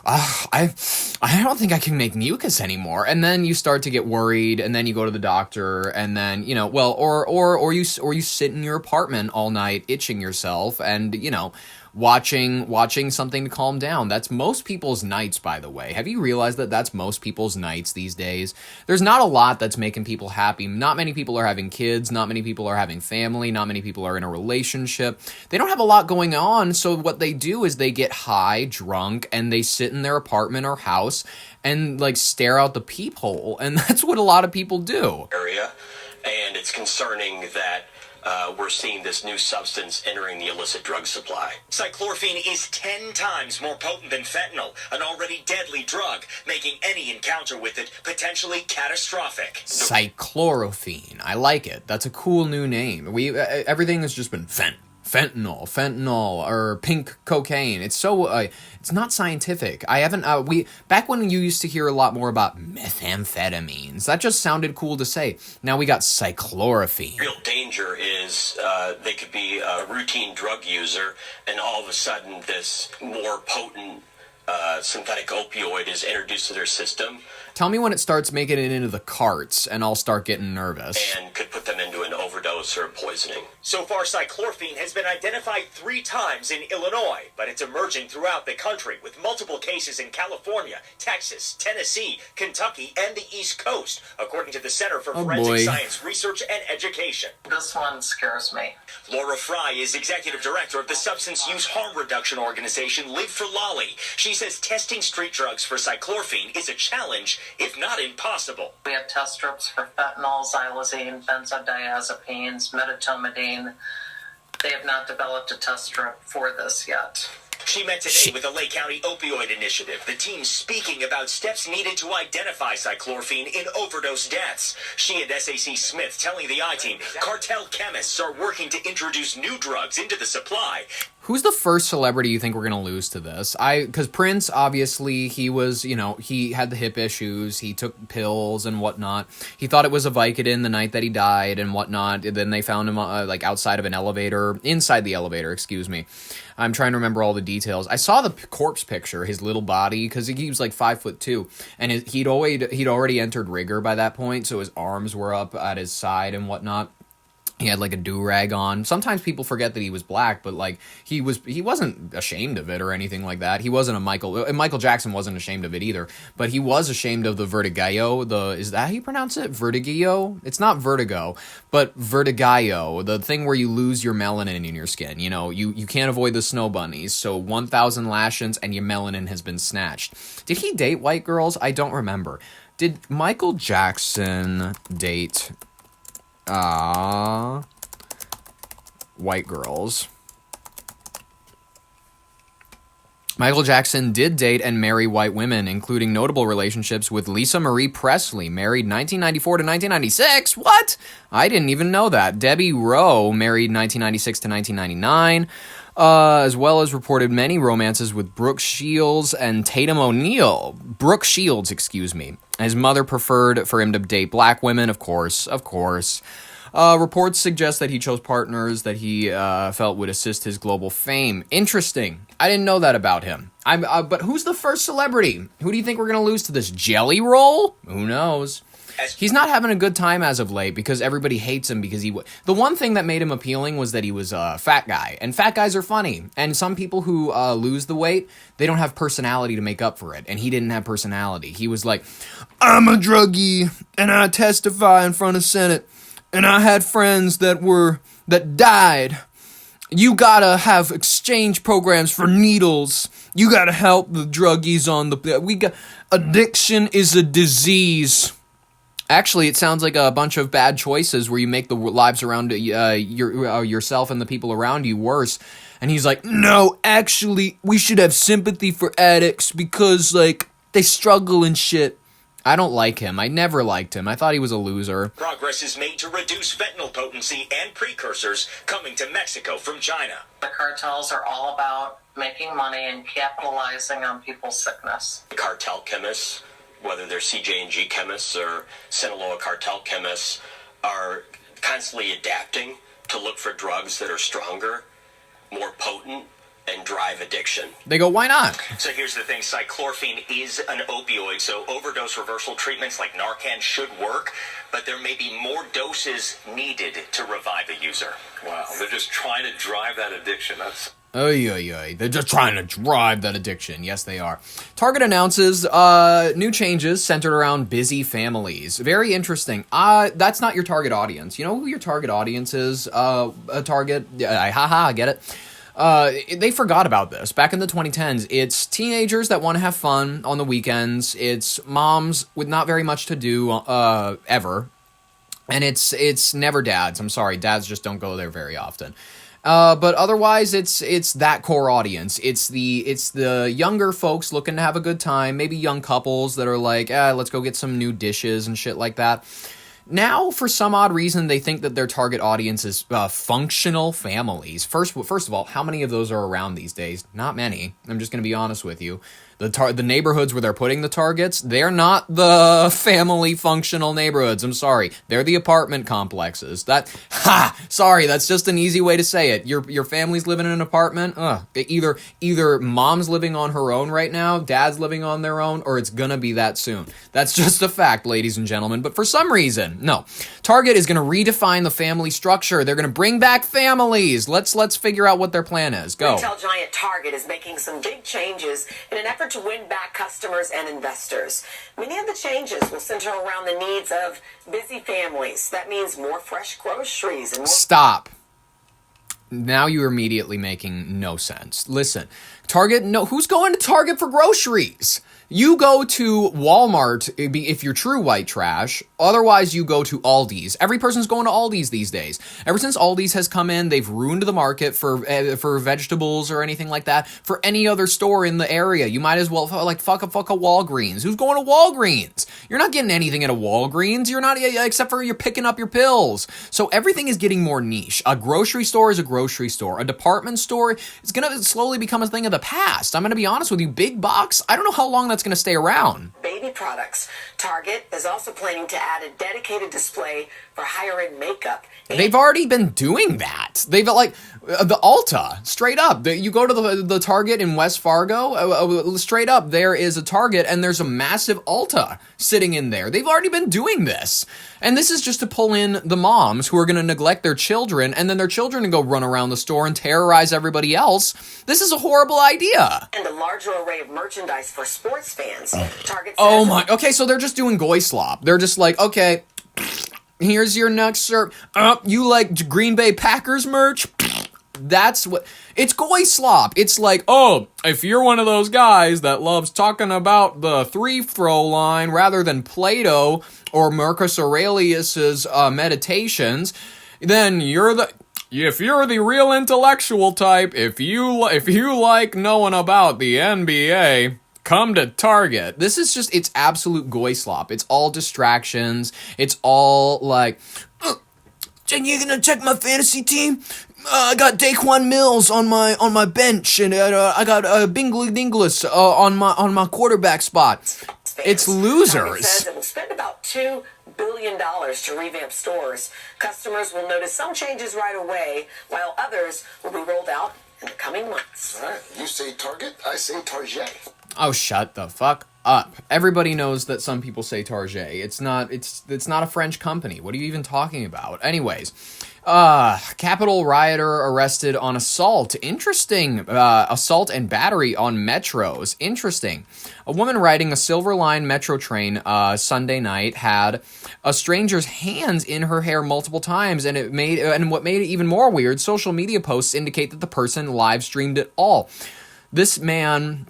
I don't think I can make mucus anymore. And then you start to get worried, and then you go to the doctor, and then, or you sit in your apartment all night itching yourself and, watching something to calm down. That's most people's nights, by the way. Have you realized that that's most people's nights these days? There's not a lot that's making people happy. Not many people are having kids. Not many people are having family. Not many people are in a relationship. They don't have a lot going on, so what they do is they get high, drunk, and they sit in their apartment or house and, stare out the peephole. And that's what a lot of people do. Area, and it's concerning that we're seeing this new substance entering the illicit drug supply. Cyclorphine is 10 times more potent than fentanyl, an already deadly drug, making any encounter with it potentially catastrophic. Cyclorphine. I like it. That's a cool new name. Everything has just been fentanyl, or pink cocaine. It's so, it's not scientific. I haven't, back when you used to hear a lot more about methamphetamines, that just sounded cool to say. Now we got cyclorphine. Real danger is they could be a routine drug user, and all of a sudden this more potent synthetic opioid is introduced to their system. Tell me when it starts making it into the carts, and I'll start getting nervous. And could put them into an overdose or poisoning. So far, cyclorphine has been identified 3 times in Illinois, but it's emerging throughout the country with multiple cases in California, Texas, Tennessee, Kentucky, and the East Coast, according to the Center for Forensic Science Research and Education. This one scares me. Laura Fry is executive director of the substance use harm reduction organization Live for Lolly. She says testing street drugs for cyclorphine is a challenge, if not impossible. We have test strips for fentanyl, xylazine, benzodiazepines, medetomidine. They have not developed a test strip for this yet. She met today with the Lake County Opioid Initiative, the team speaking about steps needed to identify cyclorphine in overdose deaths. She and SAC Smith telling the I-Team cartel chemists are working to introduce new drugs into the supply. Who's the first celebrity you think we're going to lose to this? Because Prince, obviously, he was, he had the hip issues. He took pills and whatnot. He thought it was a Vicodin the night that he died and whatnot. And then they found him, outside of an elevator, inside the elevator, excuse me. I'm trying to remember all the details. I saw the corpse picture, his little body, because he was like 5'2", and he'd already entered rigor by that point, so his arms were up at his side and whatnot. He had like a do-rag on. Sometimes people forget that he was black, but like he wasn't ashamed of it or anything like that. He wasn't Michael Jackson wasn't ashamed of it either, but he was ashamed of the vertigo. Is that how you pronounce it? Vertigo? It's not vertigo, but vertigo, the thing where you lose your melanin in your skin. You can't avoid the snow bunnies, so 1,000 lashings and your melanin has been snatched. Did he date white girls? I don't remember. Did Michael Jackson date white girls? Michael Jackson did date and marry white women, including notable relationships with Lisa Marie Presley, married 1994 to 1996. What? I didn't even know that. Debbie Rowe, married 1996 to 1999. As well as reported many romances with Brooke Shields and Tatum O'Neal. Brooke Shields, excuse me. His mother preferred for him to date black women, of course. Reports suggest that he chose partners that he felt would assist his global fame. Interesting. I didn't know that about him. But who's the first celebrity? Who do you think we're going to lose to this jelly roll? Who knows? He's not having a good time as of late because everybody hates him because the one thing that made him appealing was that he was a fat guy, and fat guys are funny, and some people who lose the weight, they don't have personality to make up for it, and he didn't have personality. He was like, I'm a druggie, and I testify in front of Senate, and I had friends that died. You gotta have exchange programs for needles. You gotta help the druggies addiction is a disease. Actually, it sounds like a bunch of bad choices where you make the lives around yourself and the people around you worse. And he's like, no, actually, we should have sympathy for addicts because, they struggle and shit. I don't like him. I never liked him. I thought he was a loser. Progress is made to reduce fentanyl potency and precursors coming to Mexico from China. The cartels are all about making money and capitalizing on people's sickness. The cartel chemists, whether they're CJ&G chemists or Sinaloa cartel chemists, are constantly adapting to look for drugs that are stronger, more potent, and drive addiction. They go, why not? So here's the thing, cyclorphine is an opioid, so overdose reversal treatments like Narcan should work, but there may be more doses needed to revive a user. Wow, they're just trying to drive that addiction. That's... They're just trying to drive that addiction. Yes, they are. Target announces new changes centered around busy families. Very interesting. That's not your target audience. You know who your target audience is? Target. I get it. They forgot about this. Back in the 2010s, it's teenagers that want to have fun on the weekends. It's moms with not very much to do ever. And it's never dads. I'm sorry, dads just don't go there very often. But otherwise, it's that core audience. It's the younger folks looking to have a good time. Maybe young couples that are like, let's go get some new dishes and shit like that. Now, for some odd reason, they think that their target audience is functional families. First of all, how many of those are around these days? Not many. I'm just going to be honest with you. The neighborhoods where they're putting the targets, they're not the family functional neighborhoods. I'm sorry. They're the apartment complexes. Sorry, that's just an easy way to say it. Your family's living in an apartment? Either mom's living on her own right now, dad's living on their own, or it's gonna be that soon. That's just a fact, ladies and gentlemen. But for some reason, no. Target is gonna redefine the family structure. They're gonna bring back families. Let's figure out what their plan is. Go. Retail giant Target is making some big changes in an effort to win back customers and investors. Many of the changes will center around the needs of busy families. That means more fresh groceries and more... Stop. Now you're immediately making no sense. Listen, Target, no, who's going to Target for groceries? You go to Walmart if you're true white trash. Otherwise, you go to Aldi's. Every person's going to Aldi's these days. Ever since Aldi's has come in, they've ruined the market for vegetables or anything like that. For any other store in the area, you might as well fuck a Walgreens. Who's going to Walgreens? You're not getting anything at a Walgreens. You're not, except for you're picking up your pills. So everything is getting more niche. A grocery store is a grocery store. A department store is going to slowly become a thing of the past. I'm going to be honest with you. Big box, I don't know how long that's going to stay around. Baby products. Target is also planning to add a dedicated display for higher-end makeup. They've already been doing that. They've like the Ulta, straight up. You go to the Target in West Fargo, straight up, there is a Target and there's a massive Ulta sitting in there. They've already been doing this. And this is just to pull in the moms who are going to neglect their children, and then their children go run around the store and terrorize everybody else. This is a horrible idea. And a larger array of merchandise for sports fans. Target Oh my, okay, so they're just doing goy slop. They're just like, okay, here's your next serve. You like Green Bay Packers merch? That's what, it's goy slop. It's like, oh, if you're one of those guys that loves talking about the throw line rather than Plato or Marcus Aurelius's meditations, then if you're the real intellectual type, if you like knowing about the NBA, come to Target. This is just, it's absolute goy slop. It's all distractions. It's all like, you gonna check my fantasy team? I got Daquan Mills on my bench, and I got Bingley Dinglis on my quarterback spot. It's losers. Says it will spend about $2 billion to revamp stores. Customers will notice some changes right away, while others will be rolled out in the coming months. All right, you say Target, I say Target. Oh, shut the fuck up. Everybody knows that some people say Target. It's not a French company. What are you even talking about? Anyways, Capitol rioter arrested on assault. Interesting. Assault and battery on metros. Interesting. A woman riding a Silver Line metro train Sunday night had a stranger's hands in her hair multiple times, and what made it even more weird, social media posts indicate that the person live streamed it all. This man,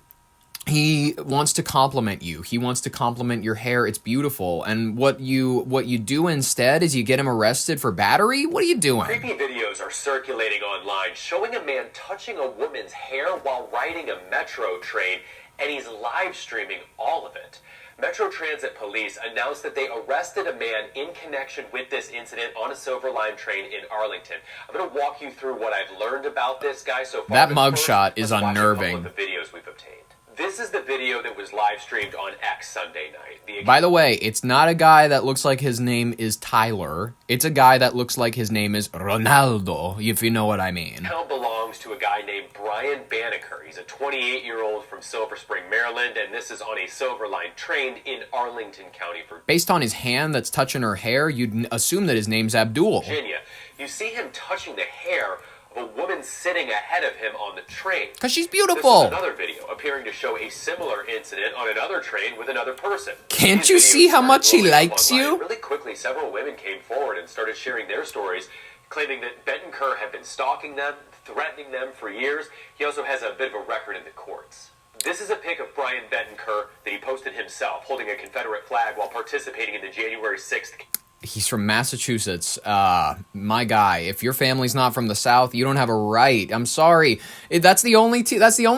he wants to compliment you. He wants to compliment your hair. It's beautiful. And what you do instead is you get him arrested for battery? What are you doing? Creepy videos are circulating online showing a man touching a woman's hair while riding a metro train, and he's live streaming all of it. Metro Transit Police announced that they arrested a man in connection with this incident on a Silver Line train in Arlington. I'm going to walk you through what I've learned about this guy so far. That mugshot is unnerving. The videos we've obtained. This is the video that was live streamed on X Sunday night. By the way, it's not a guy that looks like his name is Tyler. It's a guy that looks like his name is Ronaldo, if you know what I mean. Account belongs to a guy named Brian Banneker. He's a 28-year-old from Silver Spring, Maryland, and this is on a Silver Line train in Arlington County, Virginia. Based on his hand that's touching her hair, you'd assume that his name's Abdul. Virginia. You see him touching the hair of a woman sitting ahead of him on the train. Because she's beautiful. This is another video appearing to show a similar incident on another train with another person. Can't you see how much he likes you? Really quickly, several women came forward and started sharing their stories, claiming that Benton Kerr had been stalking them, threatening them for years. He also has a bit of a record in the courts. This is a pic of Brian Benton Kerr that he posted himself, holding a Confederate flag while participating in the January 6th. He's from Massachusetts. My guy, if your family's not from the South, you don't have a right. I'm sorry. That's the only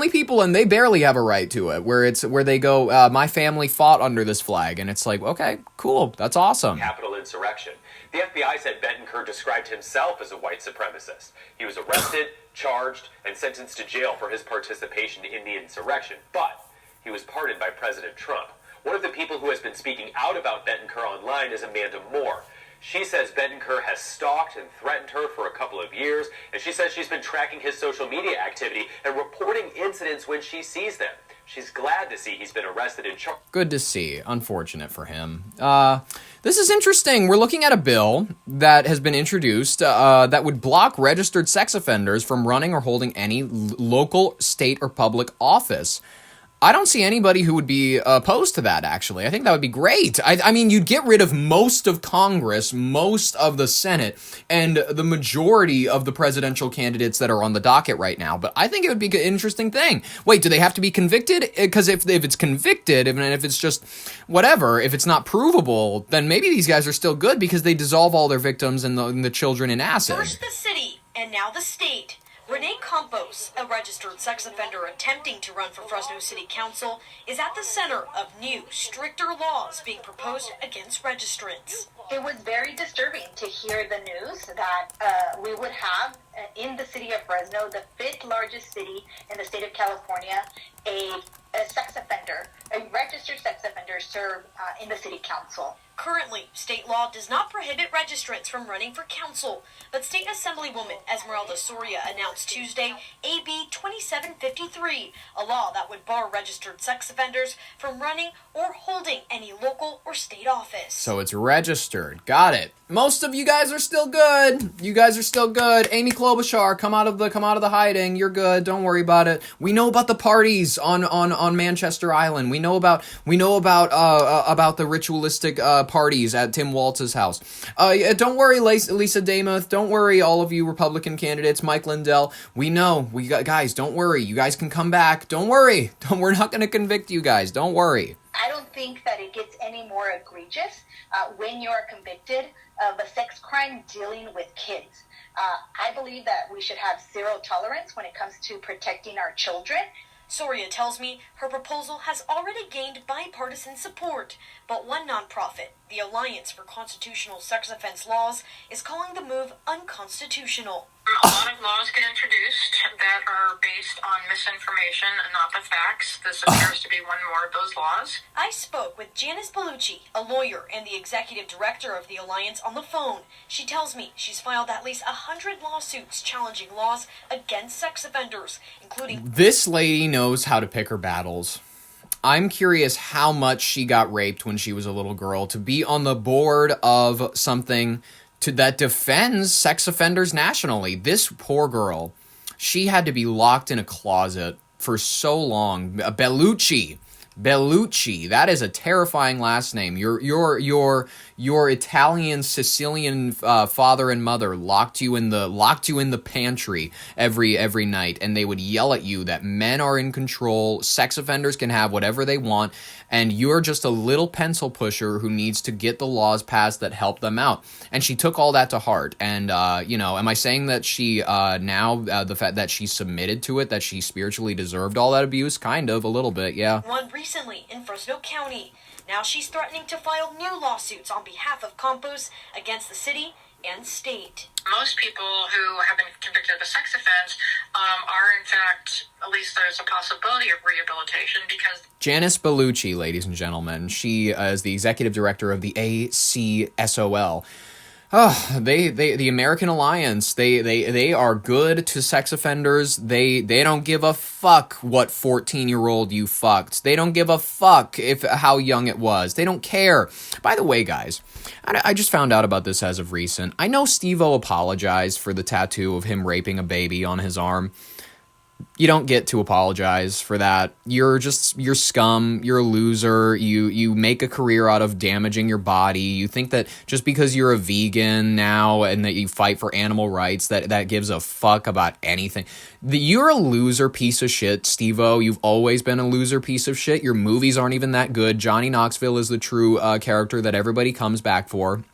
people, and they barely have a right to it, where they go, my family fought under this flag, and it's like, okay, cool, that's awesome. Capitol insurrection. The FBI said Benton Kerr described himself as a white supremacist. He was arrested, charged, and sentenced to jail for his participation in the insurrection, but he was pardoned by President Trump. One of the people who has been speaking out about Benton Kerr online is Amanda Moore. She says Benton Kerr has stalked and threatened her for a couple of years, and she says she's been tracking his social media activity and reporting incidents when she sees them. She's glad to see he's been arrested and charged. Good to see. Unfortunate for him. This is interesting. We're looking at a bill that has been introduced that would block registered sex offenders from running or holding any local, state, or public office. I don't see anybody who would be opposed to that, actually. I think that would be great. I mean, you'd get rid of most of Congress, most of the Senate, and the majority of the presidential candidates that are on the docket right now. But I think it would be an interesting thing. Wait, do they have to be convicted? Because if it's convicted, and if it's just whatever, if it's not provable, then maybe these guys are still good because they dissolve all their victims and the children in acid. First the city, and now the state. Renee Campos, a registered sex offender attempting to run for Fresno City Council, is at the center of new, stricter laws being proposed against registrants. It was very disturbing to hear the news that we would have in the city of Fresno, the 5th largest city in the state of California, a sex offender, a registered sex offender serve in the city council. Currently, state law does not prohibit registrants from running for council, but State Assemblywoman Esmeralda Soria announced Tuesday AB 2753, a law that would bar registered sex offenders from running or holding any local or state office. So it's registered. Got it. Most of you guys are still good. You guys are still good. Amy Klobuchar, come out of the hiding. You're good. Don't worry about it. We know about the parties on Manchester Island. We know about the ritualistic parties at Tim Walz's house. Don't worry, Lisa Damuth. Don't worry, all of you Republican candidates, Mike Lindell. We know. Guys, don't worry. You guys can come back. Don't worry. We're not going to convict you guys. Don't worry. I don't think that it gets any more egregious when you are convicted of a sex crime dealing with kids. I believe that we should have zero tolerance when it comes to protecting our children. Soria tells me her proposal has already gained bipartisan support, but one nonprofit, the Alliance for Constitutional Sex Offense Laws, is calling the move unconstitutional. A lot of laws get introduced that are based on misinformation and not the facts. This appears to be one more of those laws. I spoke with Janice Bellucci, a lawyer and the executive director of the Alliance, on the phone. She tells me she's filed at least 100 lawsuits challenging laws against sex offenders, including... This lady knows how to pick her battles. I'm curious how much she got raped when she was a little girl to be on the board of something that defends sex offenders nationally. This poor girl, she had to be locked in a closet for so long. Bellucci, that is a terrifying last name. Your Italian Sicilian father and mother locked you in the pantry every night, and they would yell at you that men are in control, sex offenders can have whatever they want, and you're just a little pencil pusher who needs to get the laws passed that help them out. And she took all that to heart. And am I saying that she the fact that she submitted to it, that she spiritually deserved all that abuse? Kind of, a little bit, yeah. One recently in Fresno County. Now she's threatening to file new lawsuits on behalf of Campos against the city and state. Most people who have been convicted of a sex offense are, in fact, at least there's a possibility of rehabilitation because... Janice Bellucci, ladies and gentlemen, she is the executive director of the ACSOL. Oh, the American Alliance, they are good to sex offenders. They don't give a fuck what 14-year-old you fucked. They don't give a fuck how young it was. They don't care. By the way, guys, I just found out about this as of recent. I know Steve-O apologized for the tattoo of him raping a baby on his arm. You don't get to apologize for that. You're scum. You're a loser. You make a career out of damaging your body. You think that just because you're a vegan now and that you fight for animal rights, that gives a fuck about anything. You're a loser piece of shit, Steve-O. You've always been a loser piece of shit. Your movies aren't even that good. Johnny Knoxville is the true character that everybody comes back for.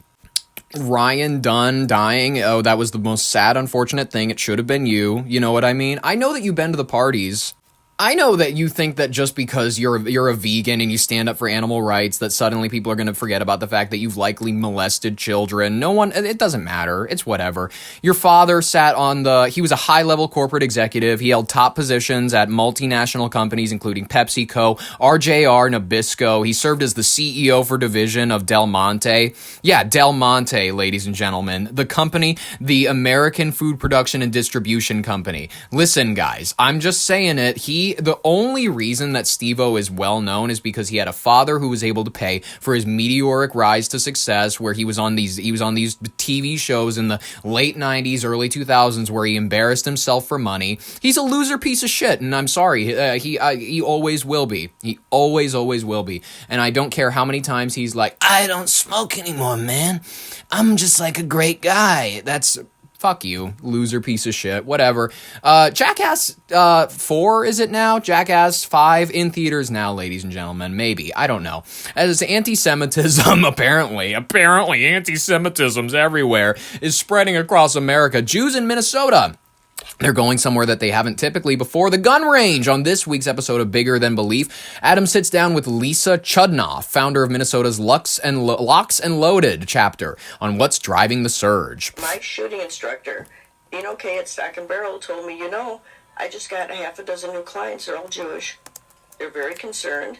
Ryan Dunn dying, oh, that was the most sad, unfortunate thing. It should have been you. You know what I mean? I know that you've been to the parties. I know that you think that just because you're a vegan and you stand up for animal rights, that suddenly people are going to forget about the fact that you've likely molested children. It doesn't matter. It's whatever. Your father he was a high-level corporate executive. He held top positions at multinational companies, including PepsiCo, RJR, Nabisco. He served as the CEO for division of Del Monte. Yeah, Del Monte, ladies and gentlemen. The company, the American Food Production and Distribution Company. Listen, guys, I'm just saying it. The only reason that Steve-O is well known is because he had a father who was able to pay for his meteoric rise to success, where he was on these TV shows in the late 90s, early 2000s, where he embarrassed himself for money. He's a loser piece of shit, and I'm sorry. He always will be. He always will be. And I don't care how many times he's like, I don't smoke anymore, man. I'm just like a great guy. That's... Fuck you, loser piece of shit, whatever. Jackass 4, is it now? Jackass 5 in theaters now, ladies and gentlemen. Maybe, I don't know. As anti-Semitism, apparently anti-Semitism's everywhere, is spreading across America. Jews in Minnesota They're going somewhere that they haven't typically before, the gun range. On this week's episode of Bigger Than Belief, Adam sits down with Lisa Chudnoff, founder of Minnesota's Locks and Loaded chapter, on what's driving the surge. My shooting instructor, Kay at Stock and Barrel, told me, I just got a half a dozen new clients. They're all Jewish. They're very concerned,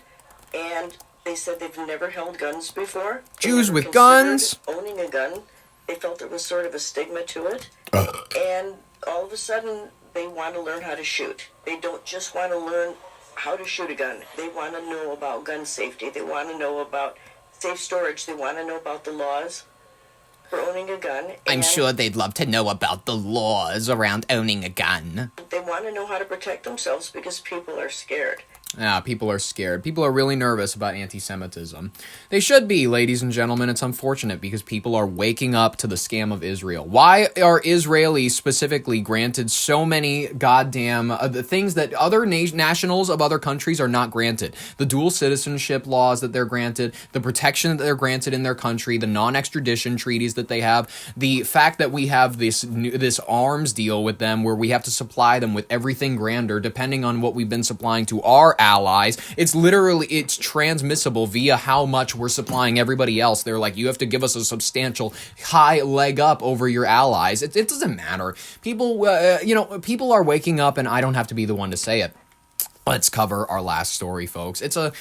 and they said they've never held guns before. Jews with guns? Owning a gun, they felt there was sort of a stigma to it, and all of a sudden, they want to learn how to shoot. They don't just want to learn how to shoot a gun. They want to know about gun safety. They want to know about safe storage. They want to know about the laws for owning a gun. I'm sure they'd love to know about the laws around owning a gun. They want to know how to protect themselves because people are scared. People are scared. People are really nervous about anti-Semitism. They should be, ladies and gentlemen. It's unfortunate because people are waking up to the scam of Israel. Why are Israelis specifically granted so many goddamn the things that other nationals of other countries are not granted? The dual citizenship laws that they're granted, the protection that they're granted in their country, the non-extradition treaties that they have, the fact that we have this arms deal with them where we have to supply them with everything grander depending on what we've been supplying to our allies. It's transmissible via how much we're supplying everybody else. They're like, you have to give us a substantial high leg up over your allies. It doesn't matter. People are waking up, and I don't have to be the one to say it. Let's cover our last story, folks. It's a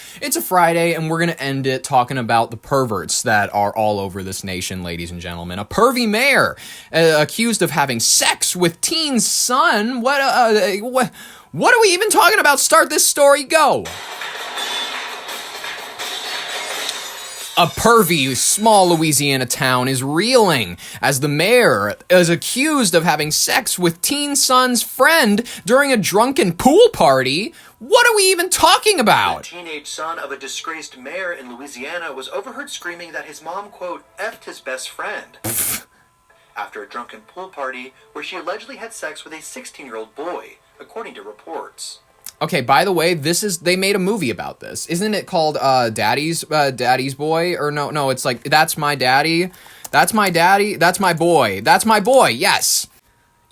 Friday, and we're going to end it talking about the perverts that are all over this nation, ladies and gentlemen. A pervy mayor accused of having sex with teen son. What are we even talking about? Start this story, go. A pervy small Louisiana town is reeling as the mayor is accused of having sex with teen son's friend during a drunken pool party. What are we even talking about? The teenage son of a disgraced mayor in Louisiana was overheard screaming that his mom, quote, effed his best friend after a drunken pool party where she allegedly had sex with a 16-year-old boy, according to reports. Okay, by the way, they made a movie about this. Isn't it called Daddy's Boy? Or no, it's like That's My Daddy. That's My Daddy. That's My Boy. That's My Boy. Yes.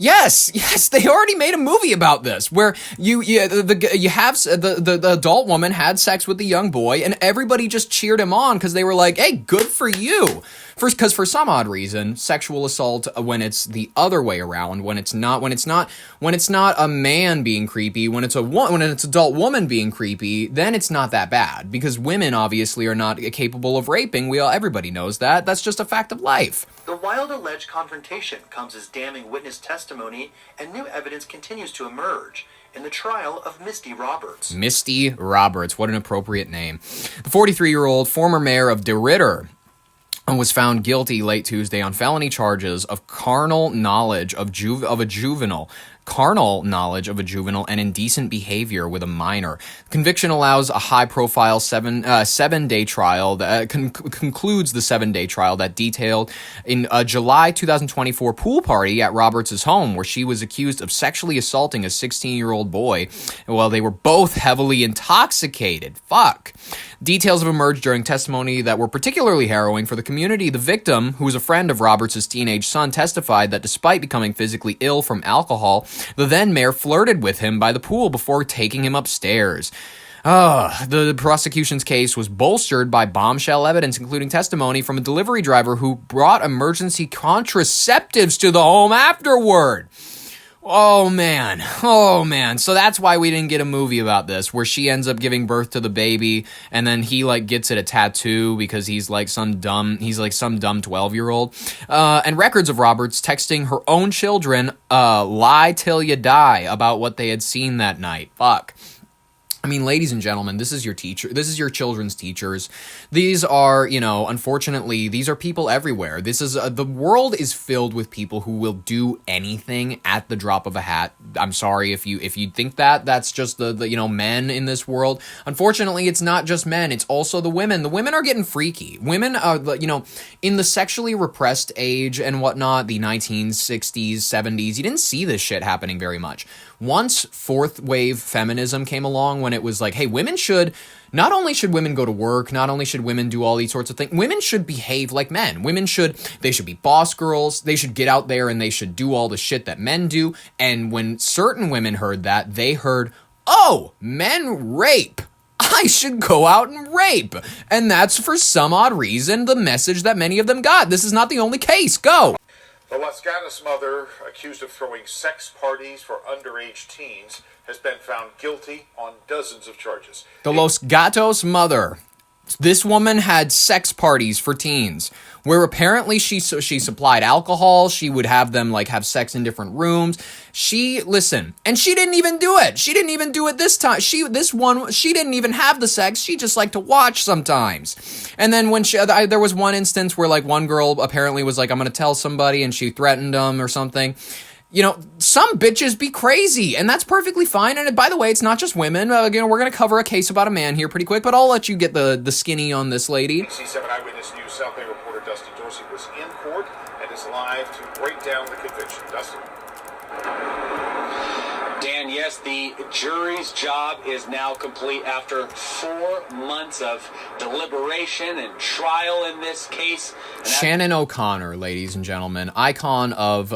Yes, they already made a movie about this where the adult woman had sex with the young boy and everybody just cheered him on because they were like, "Hey, good for you." Because for some odd reason, sexual assault when it's the other way around, when it's not a man being creepy, when it's adult woman being creepy, then it's not that bad because women obviously are not capable of raping. Everybody knows that. That's just a fact of life. The wild alleged confrontation comes as damning witness testimony and new evidence continues to emerge in the trial of Misty Roberts. Misty Roberts, what an appropriate name. The 43-year-old former mayor of DeRidder was found guilty late Tuesday on felony charges of carnal knowledge of a juvenile and indecent behavior with a minor. Conviction allows a high-profile seven-day trial that concludes the 7-day trial that detailed in a July 2024 pool party at Roberts' home where she was accused of sexually assaulting a 16-year-old boy while they were both heavily intoxicated. Fuck. Details have emerged during testimony that were particularly harrowing for the community. The victim, who was a friend of Roberts' teenage son, testified that despite becoming physically ill from alcohol, the then mayor flirted with him by the pool before taking him upstairs. The prosecution's case was bolstered by bombshell evidence, including testimony from a delivery driver who brought emergency contraceptives to the home afterward. Oh man. So that's why we didn't get a movie about this, where she ends up giving birth to the baby, and then he gets it a tattoo because he's some dumb 12-year-old. And records of Roberts texting her own children, lie till you die, about what they had seen that night. Fuck. I mean, ladies and gentlemen, this is your teacher. This is your children's teachers. These are, unfortunately, these are people everywhere. This is the world is filled with people who will do anything at the drop of a hat. I'm sorry if you think that's just the men in this world. Unfortunately, it's not just men. It's also the women. The women are getting freaky. Women are, in the sexually repressed age and whatnot, the 1960s, 70s, you didn't see this shit happening very much. Once fourth wave feminism came along, when it was like, hey, not only should women go to work, not only should women do all these sorts of things, women should behave like men. They should be boss girls. They should get out there and they should do all the shit that men do. And when certain women heard that, they heard, oh, men rape. I should go out and rape. And that's, for some odd reason, the message that many of them got. This is not the only case. Go. The Gatos Mother, accused of throwing sex parties for underage teens, has been found guilty on dozens of charges. The Los Gatos Mother. This woman had sex parties for teens, where apparently she supplied alcohol. She would have them have sex in different rooms. And she didn't even do it. She didn't even do it this time. She didn't even have the sex. She just liked to watch sometimes. And then when there was one instance where one girl apparently was like, I'm going to tell somebody, and she threatened them or something. Some bitches be crazy, and that's perfectly fine. And by the way, it's not just women. We're going to cover a case about a man here pretty quick, but I'll let you get the skinny on this lady. C7 Eyewitness News South Bay reporter Dustin Dorsey was in court and is live to break down the conviction. Dustin. Dan, yes, the jury's job is now complete after 4 months of deliberation and trial in this case. Shannon O'Connor, ladies and gentlemen, icon of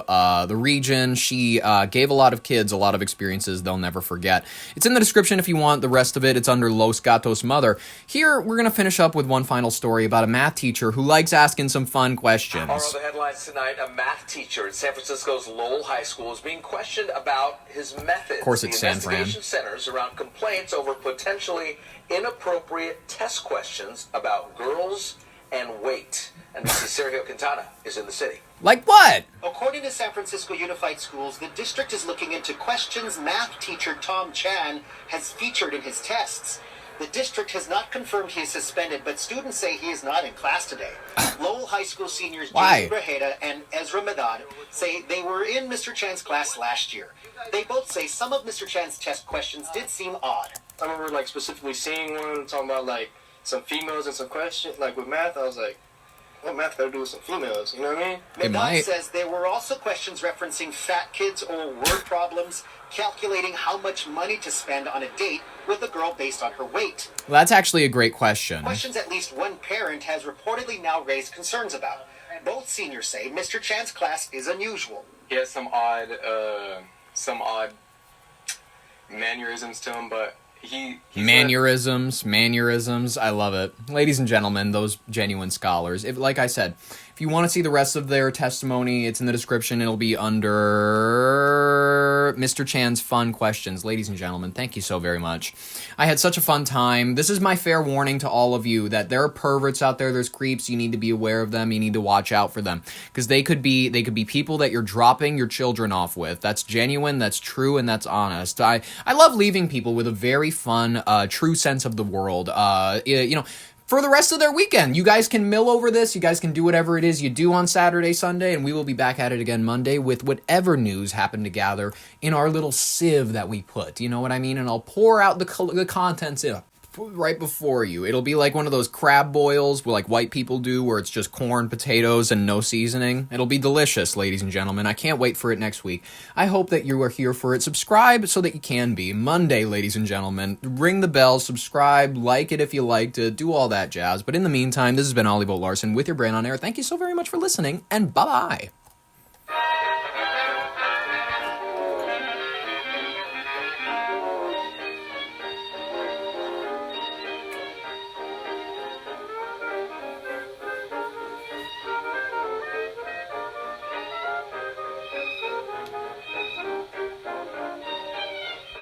the region. She gave a lot of kids a lot of experiences they'll never forget. It's in the description if you want the rest of it. It's under Los Gatos Mother. Here, we're going to finish up with one final story about a math teacher who likes asking some fun questions. Our other headlines tonight, a math teacher at San Francisco's Lowell High School is being questioned about his methods. Of course it's San Fran. The investigation centers around complaints over potentially inappropriate test questions about girls and weight. And Mrs. Sergio Quintana is in the city. Like what? According to San Francisco Unified Schools, the district is looking into questions math teacher Tom Chan has featured in his tests. The district has not confirmed he is suspended, but students say he is not in class today. Lowell High School seniors Jason Brejeda and Ezra Medad say they were in Mr. Chan's class last year. They both say some of Mr. Chan's test questions did seem odd. I remember specifically seeing one talking about some females and some questions with math. I was like, what math got to do with some females? You know what I mean? Medad says there were also questions referencing fat kids or word problems, calculating how much money to spend on a date with a girl based on her weight. Well, that's actually a great question. Questions at least one parent has reportedly now raised concerns about. Both seniors say Mr. Chan's class is unusual. He has some odd mannerisms to him, but mannerisms. I love it. Ladies and gentlemen, those genuine scholars. Like I said, if you want to see the rest of their testimony, it's in the description. It'll be under Mr. Chan's fun questions. Ladies and gentlemen, thank you so very much. I had such a fun time. This is my fair warning to all of you that there are perverts out there. There's creeps. You need to be aware of them. You need to watch out for them because they could be people that you're dropping your children off with. That's genuine. That's true, and that's honest. I love leaving people with a very fun, true sense of the world. For the rest of their weekend. You guys can mill over this. You guys can do whatever it is you do on Saturday, Sunday, and we will be back at it again Monday with whatever news happened to gather in our little sieve that we put. You know what I mean? And I'll pour out the contents right before you. It'll be like one of those crab boils like white people do where it's just corn, potatoes, and no seasoning. It'll be delicious, ladies and gentlemen. I can't wait for it next week. I hope that you are here for it. Subscribe so that you can be. Monday, ladies and gentlemen. Ring the bell, subscribe, like it if you like to, do all that jazz. But in the meantime, this has been Ollie Bolt Larson with your brain on air. Thank you so very much for listening, and bye-bye.